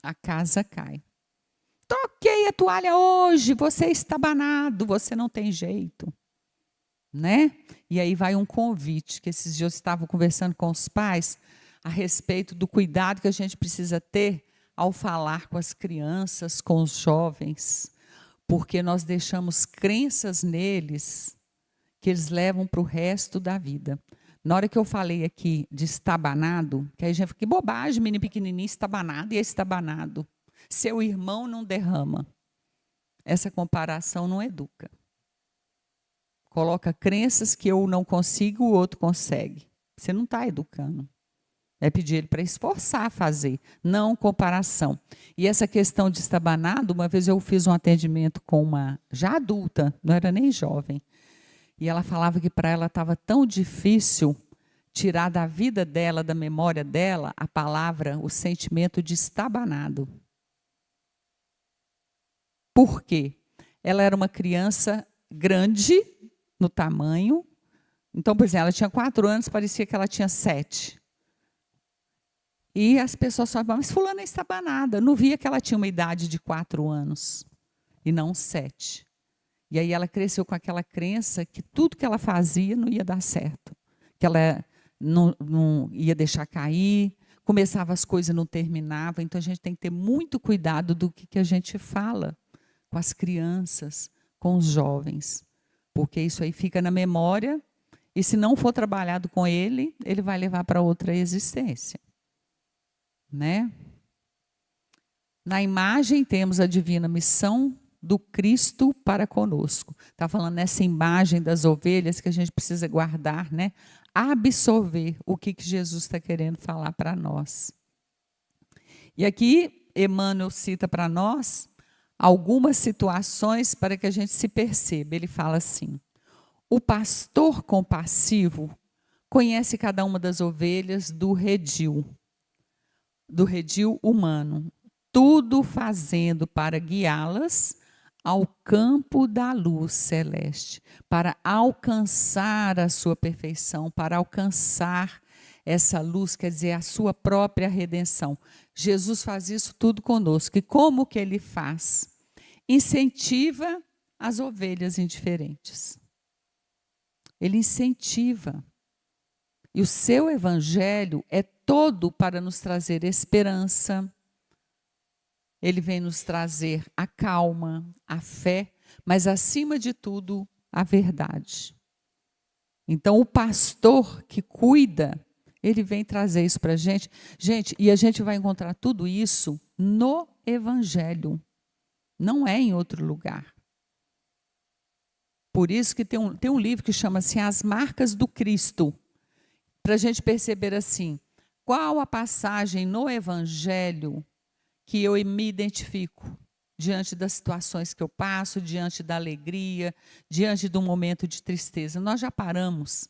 Speaker 2: A casa cai. Toquei a toalha hoje, você está banado, você não tem jeito. Né? E aí vai um convite, que esses dias eu estava conversando com os pais a respeito do cuidado que a gente precisa ter ao falar com as crianças, com os jovens, porque nós deixamos crenças neles que eles levam para o resto da vida. Na hora que eu falei aqui de estabanado, que aí a gente fala, que bobagem, menino pequenininho estabanado, e esse estabanado? Seu irmão não derrama. Essa comparação não educa. Coloca crenças que eu não consigo, o outro consegue. Você não está educando. É pedir ele para esforçar a fazer, não comparação. E essa questão de estabanado, uma vez eu fiz um atendimento com uma já adulta, não era nem jovem, e ela falava que para ela estava tão difícil tirar da vida dela, da memória dela, a palavra, o sentimento de estabanado. Por quê? Ela era uma criança grande no tamanho. Então, por exemplo, ela tinha 4 anos, parecia que ela tinha 7. E as pessoas falavam, mas fulana é estabanada. Não via que ela tinha uma idade de 4 anos, e não 7. E aí ela cresceu com aquela crença que tudo que ela fazia não ia dar certo. Que ela não ia deixar cair, começava as coisas e não terminava. Então, a gente tem que ter muito cuidado do que a gente fala com as crianças, com os jovens. Porque isso aí fica na memória, e se não for trabalhado com ele, ele vai levar para outra existência. Né? Na imagem temos a divina missão do Cristo para conosco. Está falando nessa imagem das ovelhas que a gente precisa guardar, né? Absorver o que Jesus está querendo falar para nós. E aqui, Emmanuel cita para nós algumas situações para que a gente se perceba. Ele fala assim, o pastor compassivo conhece cada uma das ovelhas do redil humano. tudo fazendo para guiá-las ao campo da luz celeste, para alcançar a sua perfeição, para alcançar essa luz, quer dizer, a sua própria redenção. Jesus faz isso tudo conosco. E como que ele faz? Incentiva as ovelhas indiferentes. Ele incentiva. E o seu evangelho é todo para nos trazer esperança. Ele vem nos trazer a calma, a fé, mas acima de tudo, a verdade. Então, o pastor que cuida, ele vem trazer isso para a gente. Gente, e a gente vai encontrar tudo isso no evangelho. Não é em outro lugar. Por isso que tem um livro que chama-se As Marcas do Cristo, para a gente perceber assim, qual a passagem no evangelho que eu me identifico diante das situações que eu passo, diante da alegria, diante de um momento de tristeza. Nós já paramos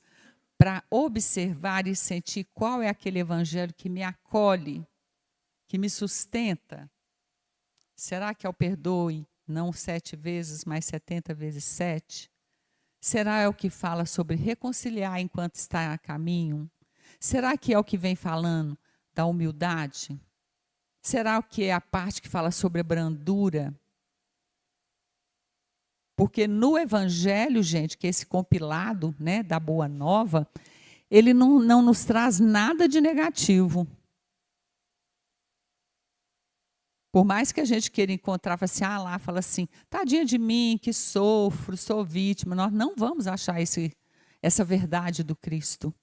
Speaker 2: para observar e sentir qual é aquele evangelho que me acolhe, que me sustenta. Será que é o perdoe, não 7 vezes, mas 70 vezes 7? Será é o que fala sobre reconciliar enquanto está a caminho? Será que é o que vem falando da humildade? Será que é a parte que fala sobre a brandura? Porque no Evangelho, gente, que é esse compilado, né, da Boa Nova, ele não nos traz nada de negativo. Por mais que a gente queira encontrar, fala assim, tadinha de mim, que sofro, sou vítima. Nós não vamos achar essa verdade do Cristo.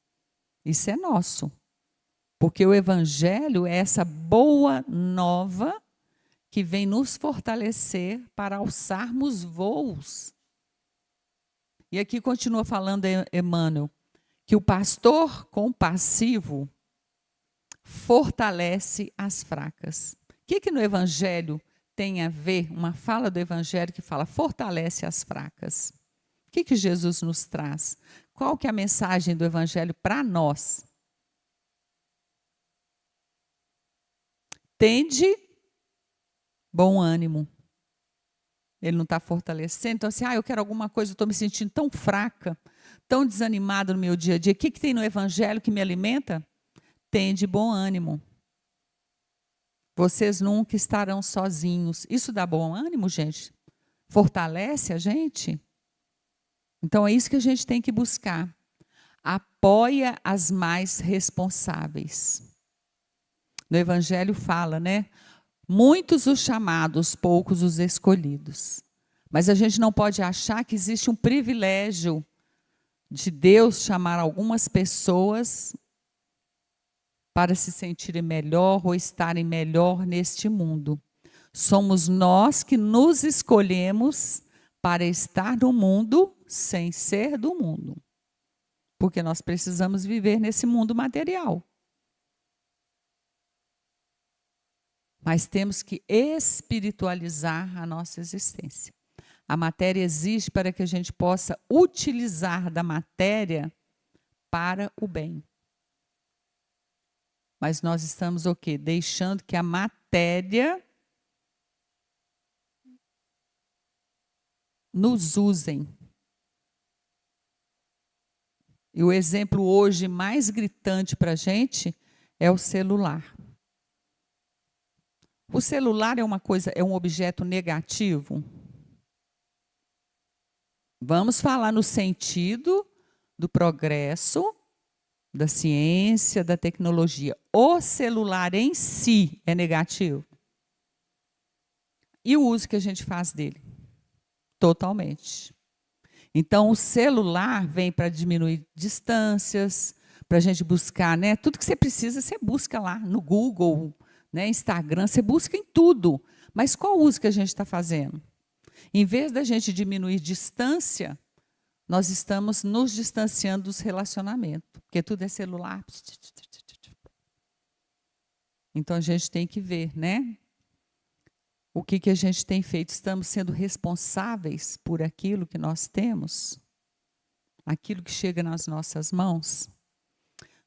Speaker 2: Isso é nosso. Porque o Evangelho é essa boa nova que vem nos fortalecer para alçarmos voos. E aqui continua falando Emmanuel, que o pastor compassivo fortalece as fracas. O que no Evangelho tem a ver, uma fala do Evangelho que fala fortalece as fracas? O que Jesus nos traz? Qual que é a mensagem do Evangelho para nós? Tende bom ânimo. Ele não está fortalecendo. Então, assim, eu quero alguma coisa, eu estou me sentindo tão fraca, tão desanimada no meu dia a dia. O que tem no Evangelho que me alimenta? Tende bom ânimo. Vocês nunca estarão sozinhos. Isso dá bom ânimo, gente? Fortalece a gente? Então, é isso que a gente tem que buscar. Apoia as mais responsáveis. No Evangelho fala, né? Muitos os chamados, poucos os escolhidos. Mas a gente não pode achar que existe um privilégio de Deus chamar algumas pessoas para se sentirem melhor ou estarem melhor neste mundo. Somos nós que nos escolhemos para estar no mundo sem ser do mundo. Porque nós precisamos viver nesse mundo material. Mas temos que espiritualizar a nossa existência. A matéria existe para que a gente possa utilizar da matéria para o bem. Mas nós estamos o quê? Deixando que a matéria nos usem. E o exemplo hoje mais gritante para a gente é o celular. O celular é um objeto negativo? Vamos falar no sentido do progresso, da ciência, da tecnologia. O celular em si é negativo? E o uso que a gente faz dele? Totalmente. Então, o celular vem para diminuir distâncias, para a gente buscar, né? Tudo que você precisa, você busca lá no Google, né? Instagram, você busca em tudo. Mas qual uso que a gente está fazendo? Em vez da gente diminuir distância, nós estamos nos distanciando dos relacionamentos, porque tudo é celular. Então, a gente tem que ver, né? O que a gente tem feito? Estamos sendo responsáveis por aquilo que nós temos? Aquilo que chega nas nossas mãos?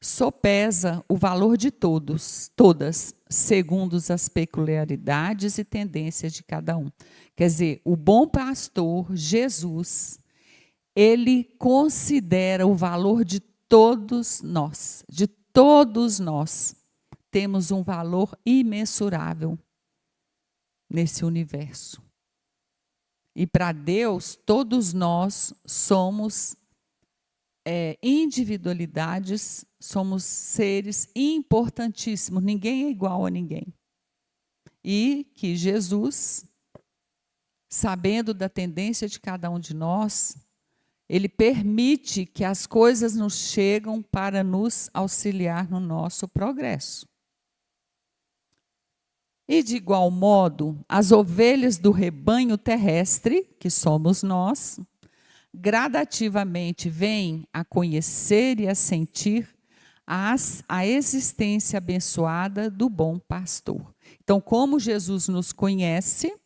Speaker 2: sopesa o valor de todas, segundo as peculiaridades e tendências de cada um. Quer dizer, o bom pastor, Jesus, ele considera o valor de todos nós. De todos nós temos um valor imensurável nesse universo. E para Deus, todos nós somos individualidades, somos seres importantíssimos, ninguém é igual a ninguém. E que Jesus, sabendo da tendência de cada um de nós, ele permite que as coisas nos chegam para nos auxiliar no nosso progresso. E, de igual modo, as ovelhas do rebanho terrestre, que somos nós, gradativamente vêm a conhecer e a sentir a existência abençoada do bom pastor. Então, como Jesus nos conhece,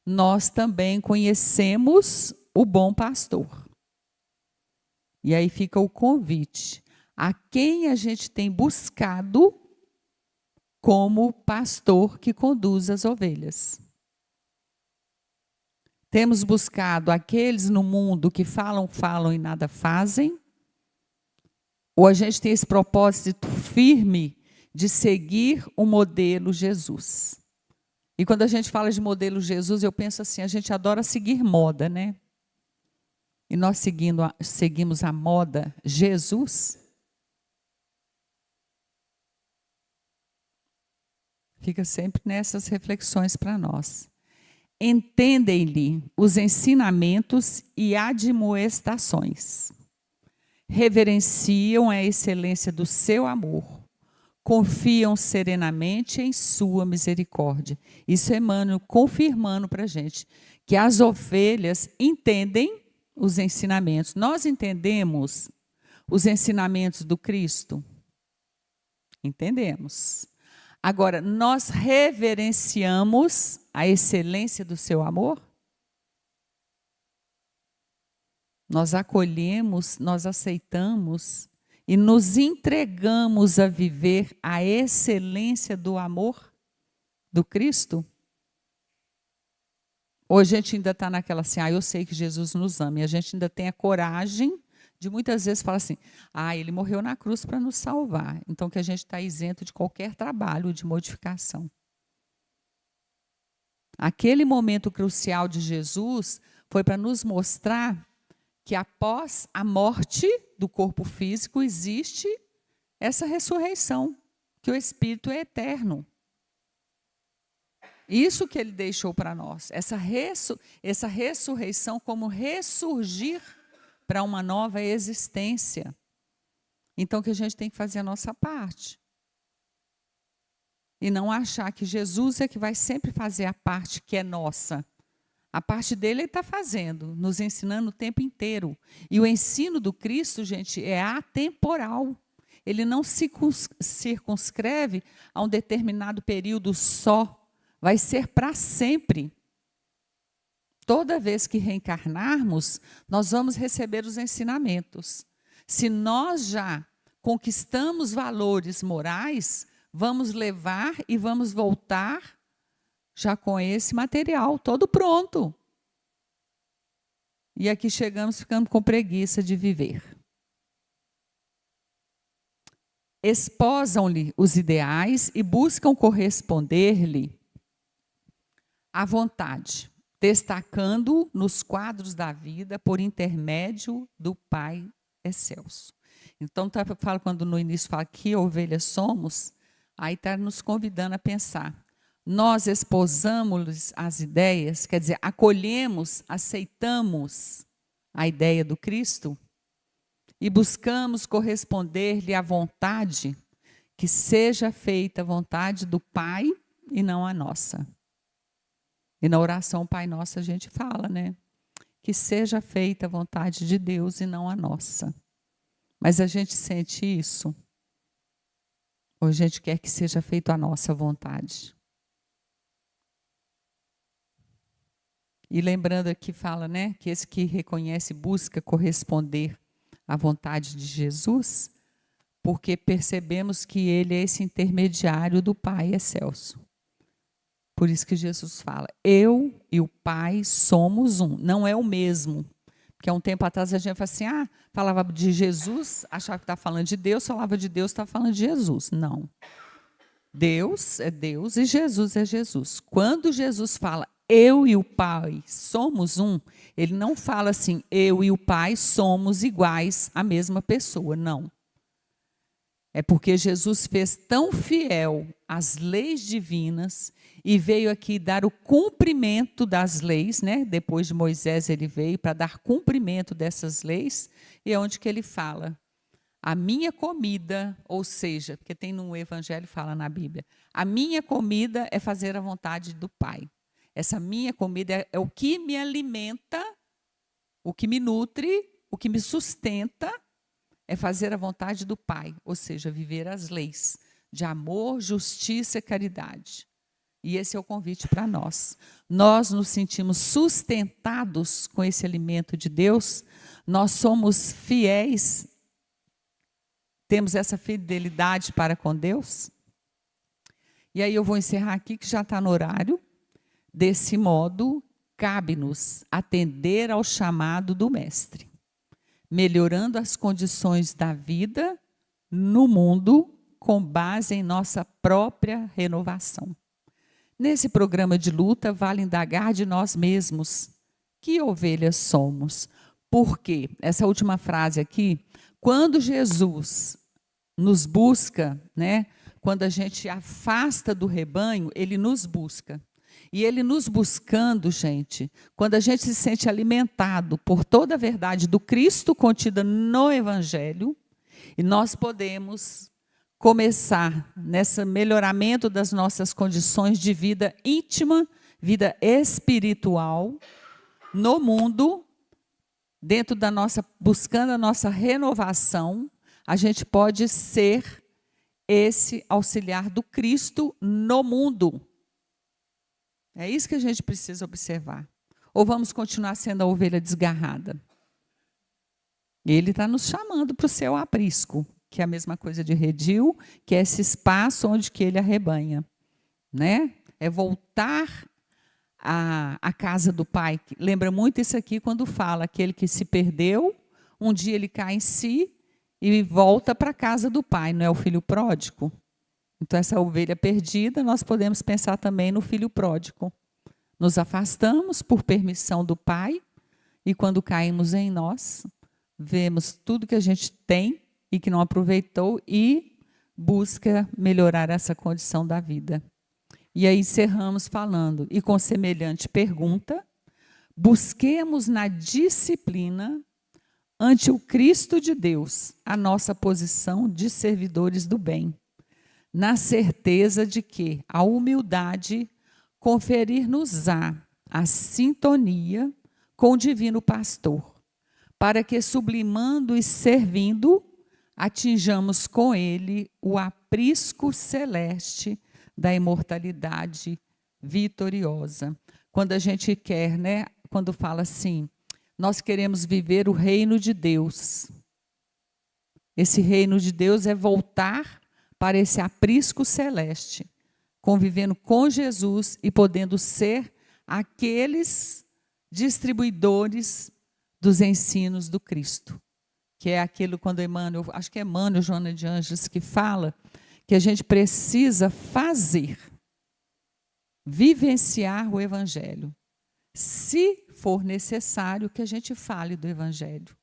Speaker 2: nós também conhecemos o bom pastor. E aí fica o convite. A quem a gente tem buscado como pastor que conduz as ovelhas? Temos buscado aqueles no mundo que falam e nada fazem? Ou a gente tem esse propósito firme de seguir o modelo Jesus? E quando a gente fala de modelo Jesus, eu penso assim, a gente adora seguir moda, né? E nós seguimos a moda Jesus? Fica sempre nessas reflexões para nós. Entendem-lhe os ensinamentos e admoestações. Reverenciam a excelência do seu amor. Confiam serenamente em sua misericórdia. Isso é Emmanuel confirmando para a gente que as ovelhas entendem os ensinamentos. Nós entendemos os ensinamentos do Cristo? Entendemos. Agora, nós reverenciamos a excelência do seu amor? Nós acolhemos, nós aceitamos e nos entregamos a viver a excelência do amor do Cristo? Ou a gente ainda está naquela assim, eu sei que Jesus nos ama, e a gente ainda tem a coragem de muitas vezes falar assim, ele morreu na cruz para nos salvar, então que a gente está isento de qualquer trabalho de modificação. Aquele momento crucial de Jesus foi para nos mostrar que após a morte do corpo físico existe essa ressurreição, que o Espírito é eterno. Isso que ele deixou para nós, essa ressurreição como ressurgir para uma nova existência. Então, que a gente tem que fazer a nossa parte. E não achar que Jesus é que vai sempre fazer a parte que é nossa. A parte dele ele está fazendo, nos ensinando o tempo inteiro. E o ensino do Cristo, gente, é atemporal. Ele não se circunscreve a um determinado período só. Vai ser para sempre. Toda vez que reencarnarmos, nós vamos receber os ensinamentos. Se nós já conquistamos valores morais, vamos levar e vamos voltar já com esse material todo pronto. E aqui chegamos ficando com preguiça de viver. Esposam-lhe os ideais e buscam corresponder-lhe à vontade, destacando nos quadros da vida por intermédio do Pai excelso. Então, quando no início fala que ovelhas somos, aí está nos convidando a pensar. Nós esposamos as ideias, quer dizer, acolhemos, aceitamos a ideia do Cristo e buscamos corresponder-lhe à vontade, que seja feita a vontade do Pai e não a nossa. E na oração Pai Nosso a gente fala, né? Que seja feita a vontade de Deus e não a nossa. Mas a gente sente isso? Ou a gente quer que seja feita a nossa vontade? E lembrando aqui fala, né? Que esse que reconhece, busca corresponder à vontade de Jesus, porque percebemos que ele é esse intermediário do Pai excelso. Por isso que Jesus fala, eu e o Pai somos um, não é o mesmo. Porque há um tempo atrás a gente fala assim, falava de Jesus, achava que estava falando de Deus, falava de Deus, estava falando de Jesus. Não. Deus é Deus e Jesus é Jesus. Quando Jesus fala, eu e o Pai somos um, ele não fala assim, eu e o Pai somos iguais à mesma pessoa, não. É porque Jesus fez tão fiel às leis divinas e veio aqui dar o cumprimento das leis, né? Depois de Moisés ele veio para dar cumprimento dessas leis, e é onde que ele fala, a minha comida, ou seja, porque tem no Evangelho, fala na Bíblia, a minha comida é fazer a vontade do Pai. Essa minha comida é o que me alimenta, o que me nutre, o que me sustenta, é fazer a vontade do Pai, ou seja, viver as leis de amor, justiça e caridade. E esse é o convite para nós. Nós nos sentimos sustentados com esse alimento de Deus, nós somos fiéis, temos essa fidelidade para com Deus. E aí eu vou encerrar aqui, que já está no horário. Desse modo, cabe-nos atender ao chamado do Mestre, melhorando as condições da vida no mundo com base em nossa própria renovação. Nesse programa de luta, vale indagar de nós mesmos que ovelhas somos. Porque essa última frase aqui, quando Jesus nos busca, né, quando a gente afasta do rebanho, ele nos busca. E ele nos buscando, gente, quando a gente se sente alimentado por toda a verdade do Cristo contida no Evangelho, e nós podemos começar nesse melhoramento das nossas condições de vida íntima, vida espiritual, no mundo, dentro da nossa, buscando a nossa renovação, a gente pode ser esse auxiliar do Cristo no mundo. É isso que a gente precisa observar. Ou vamos continuar sendo a ovelha desgarrada? Ele está nos chamando para o seu aprisco, que é a mesma coisa de redil, que é esse espaço onde que ele arrebanha, né? É voltar à casa do Pai. Lembra muito isso aqui quando fala, aquele que se perdeu, um dia ele cai em si e volta para a casa do Pai, não é o filho pródigo? Então, essa ovelha perdida, nós podemos pensar também no filho pródigo. Nos afastamos por permissão do Pai, e quando caímos em nós, vemos tudo que a gente tem e que não aproveitou e busca melhorar essa condição da vida. E aí encerramos falando, e com semelhante pergunta, busquemos na disciplina, ante o Cristo de Deus, a nossa posição de servidores do bem, na certeza de que a humildade conferir-nos-á a sintonia com o divino pastor, para que, sublimando e servindo, atinjamos com ele o aprisco celeste da imortalidade vitoriosa. Quando a gente quer, né, quando fala assim, nós queremos viver o reino de Deus. Esse reino de Deus é voltar para esse aprisco celeste, convivendo com Jesus e podendo ser aqueles distribuidores dos ensinos do Cristo, que é aquilo quando Emmanuel, acho que é Emmanuel Joana de Ângeles que fala que a gente precisa fazer, vivenciar o Evangelho, se for necessário que a gente fale do Evangelho,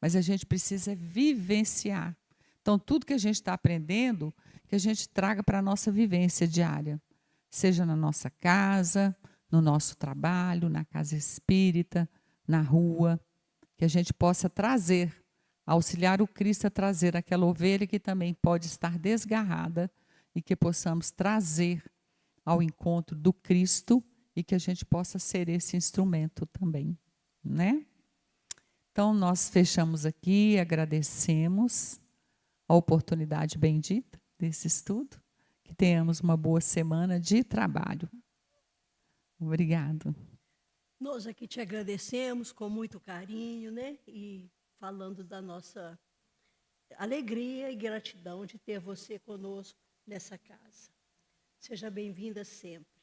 Speaker 2: mas a gente precisa vivenciar. Então, tudo que a gente está aprendendo, que a gente traga para a nossa vivência diária, seja na nossa casa, no nosso trabalho, na casa espírita, na rua, que a gente possa trazer, auxiliar o Cristo a trazer aquela ovelha que também pode estar desgarrada e que possamos trazer ao encontro do Cristo e que a gente possa ser esse instrumento também, né? Então, nós fechamos aqui, agradecemos a oportunidade bendita desse estudo, que tenhamos uma boa semana de trabalho. Obrigado.
Speaker 1: Nós aqui te agradecemos com muito carinho, né? E falando da nossa alegria e gratidão de ter você conosco nessa casa. Seja bem-vinda sempre.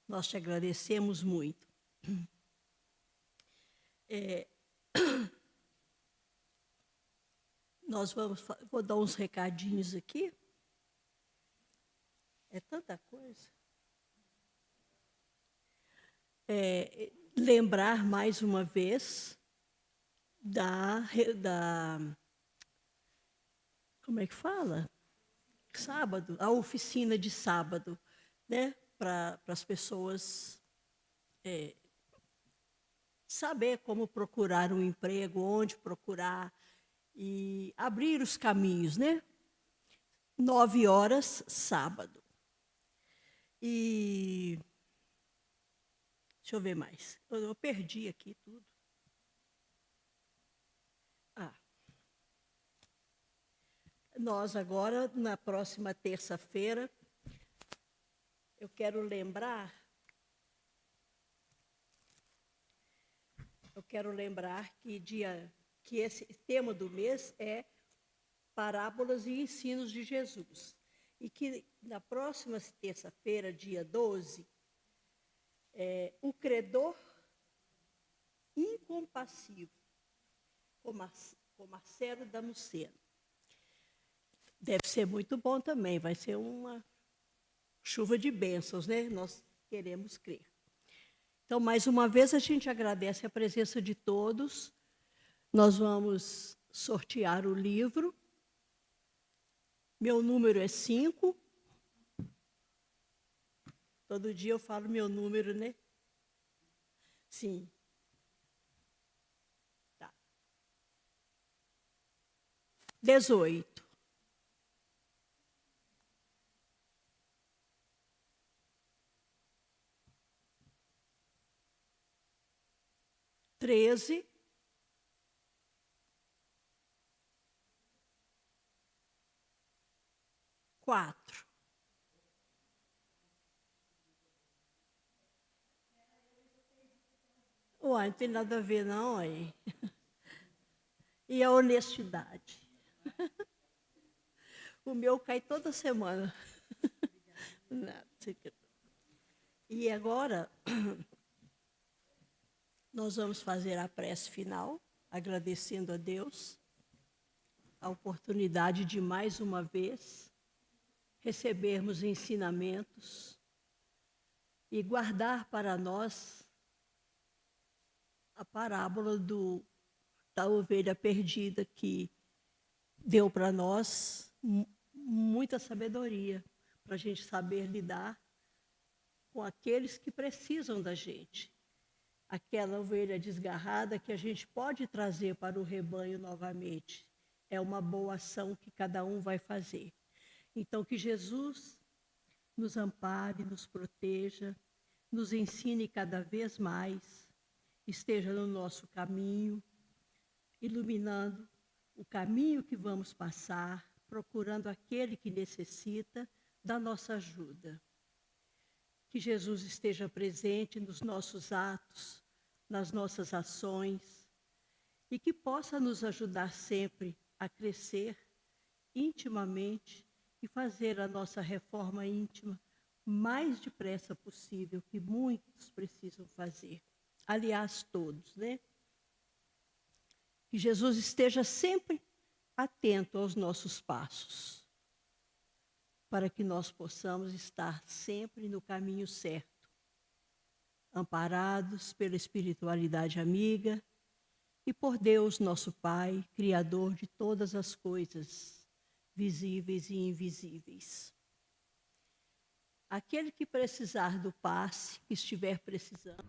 Speaker 1: Nós te agradecemos muito. Vou dar uns recadinhos aqui. É tanta coisa. Lembrar mais uma vez como é que fala? Sábado, a oficina de sábado, né? Para as pessoas saber como procurar um emprego, onde procurar e abrir os caminhos, né? 9 horas, sábado. E deixa eu ver mais. Eu perdi aqui tudo. Nós agora, na próxima terça-feira, eu quero lembrar que esse tema do mês é Parábolas e Ensinos de Jesus. E que na próxima terça-feira, dia 12, o credor incompassivo, com Marcelo Damasceno. Deve ser muito bom também, vai ser uma chuva de bênçãos, né? Nós queremos crer. Então, mais uma vez, a gente agradece a presença de todos. Nós vamos sortear o livro. Meu número é 5. Todo dia eu falo meu número, né? Sim. Tá. 18. 13. 4. Uai, não tem nada a ver, não, aí. E a honestidade. O meu cai toda semana. E agora, nós vamos fazer a prece final, agradecendo a Deus a oportunidade de, mais uma vez, recebermos ensinamentos e guardar para nós a parábola da ovelha perdida, que deu para nós muita sabedoria para a gente saber lidar com aqueles que precisam da gente. Aquela ovelha desgarrada que a gente pode trazer para o rebanho novamente. É uma boa ação que cada um vai fazer. Então, que Jesus nos ampare, nos proteja, nos ensine cada vez mais, esteja no nosso caminho, iluminando o caminho que vamos passar, procurando aquele que necessita da nossa ajuda. Que Jesus esteja presente nos nossos atos, nas nossas ações, e que possa nos ajudar sempre a crescer intimamente e fazer a nossa reforma íntima mais depressa possível, que muitos precisam fazer. Aliás, todos, né? Que Jesus esteja sempre atento aos nossos passos, para que nós possamos estar sempre no caminho certo, amparados pela espiritualidade amiga e por Deus, nosso Pai, Criador de todas as coisas, visíveis e invisíveis. Aquele que precisar do passe, que estiver precisando,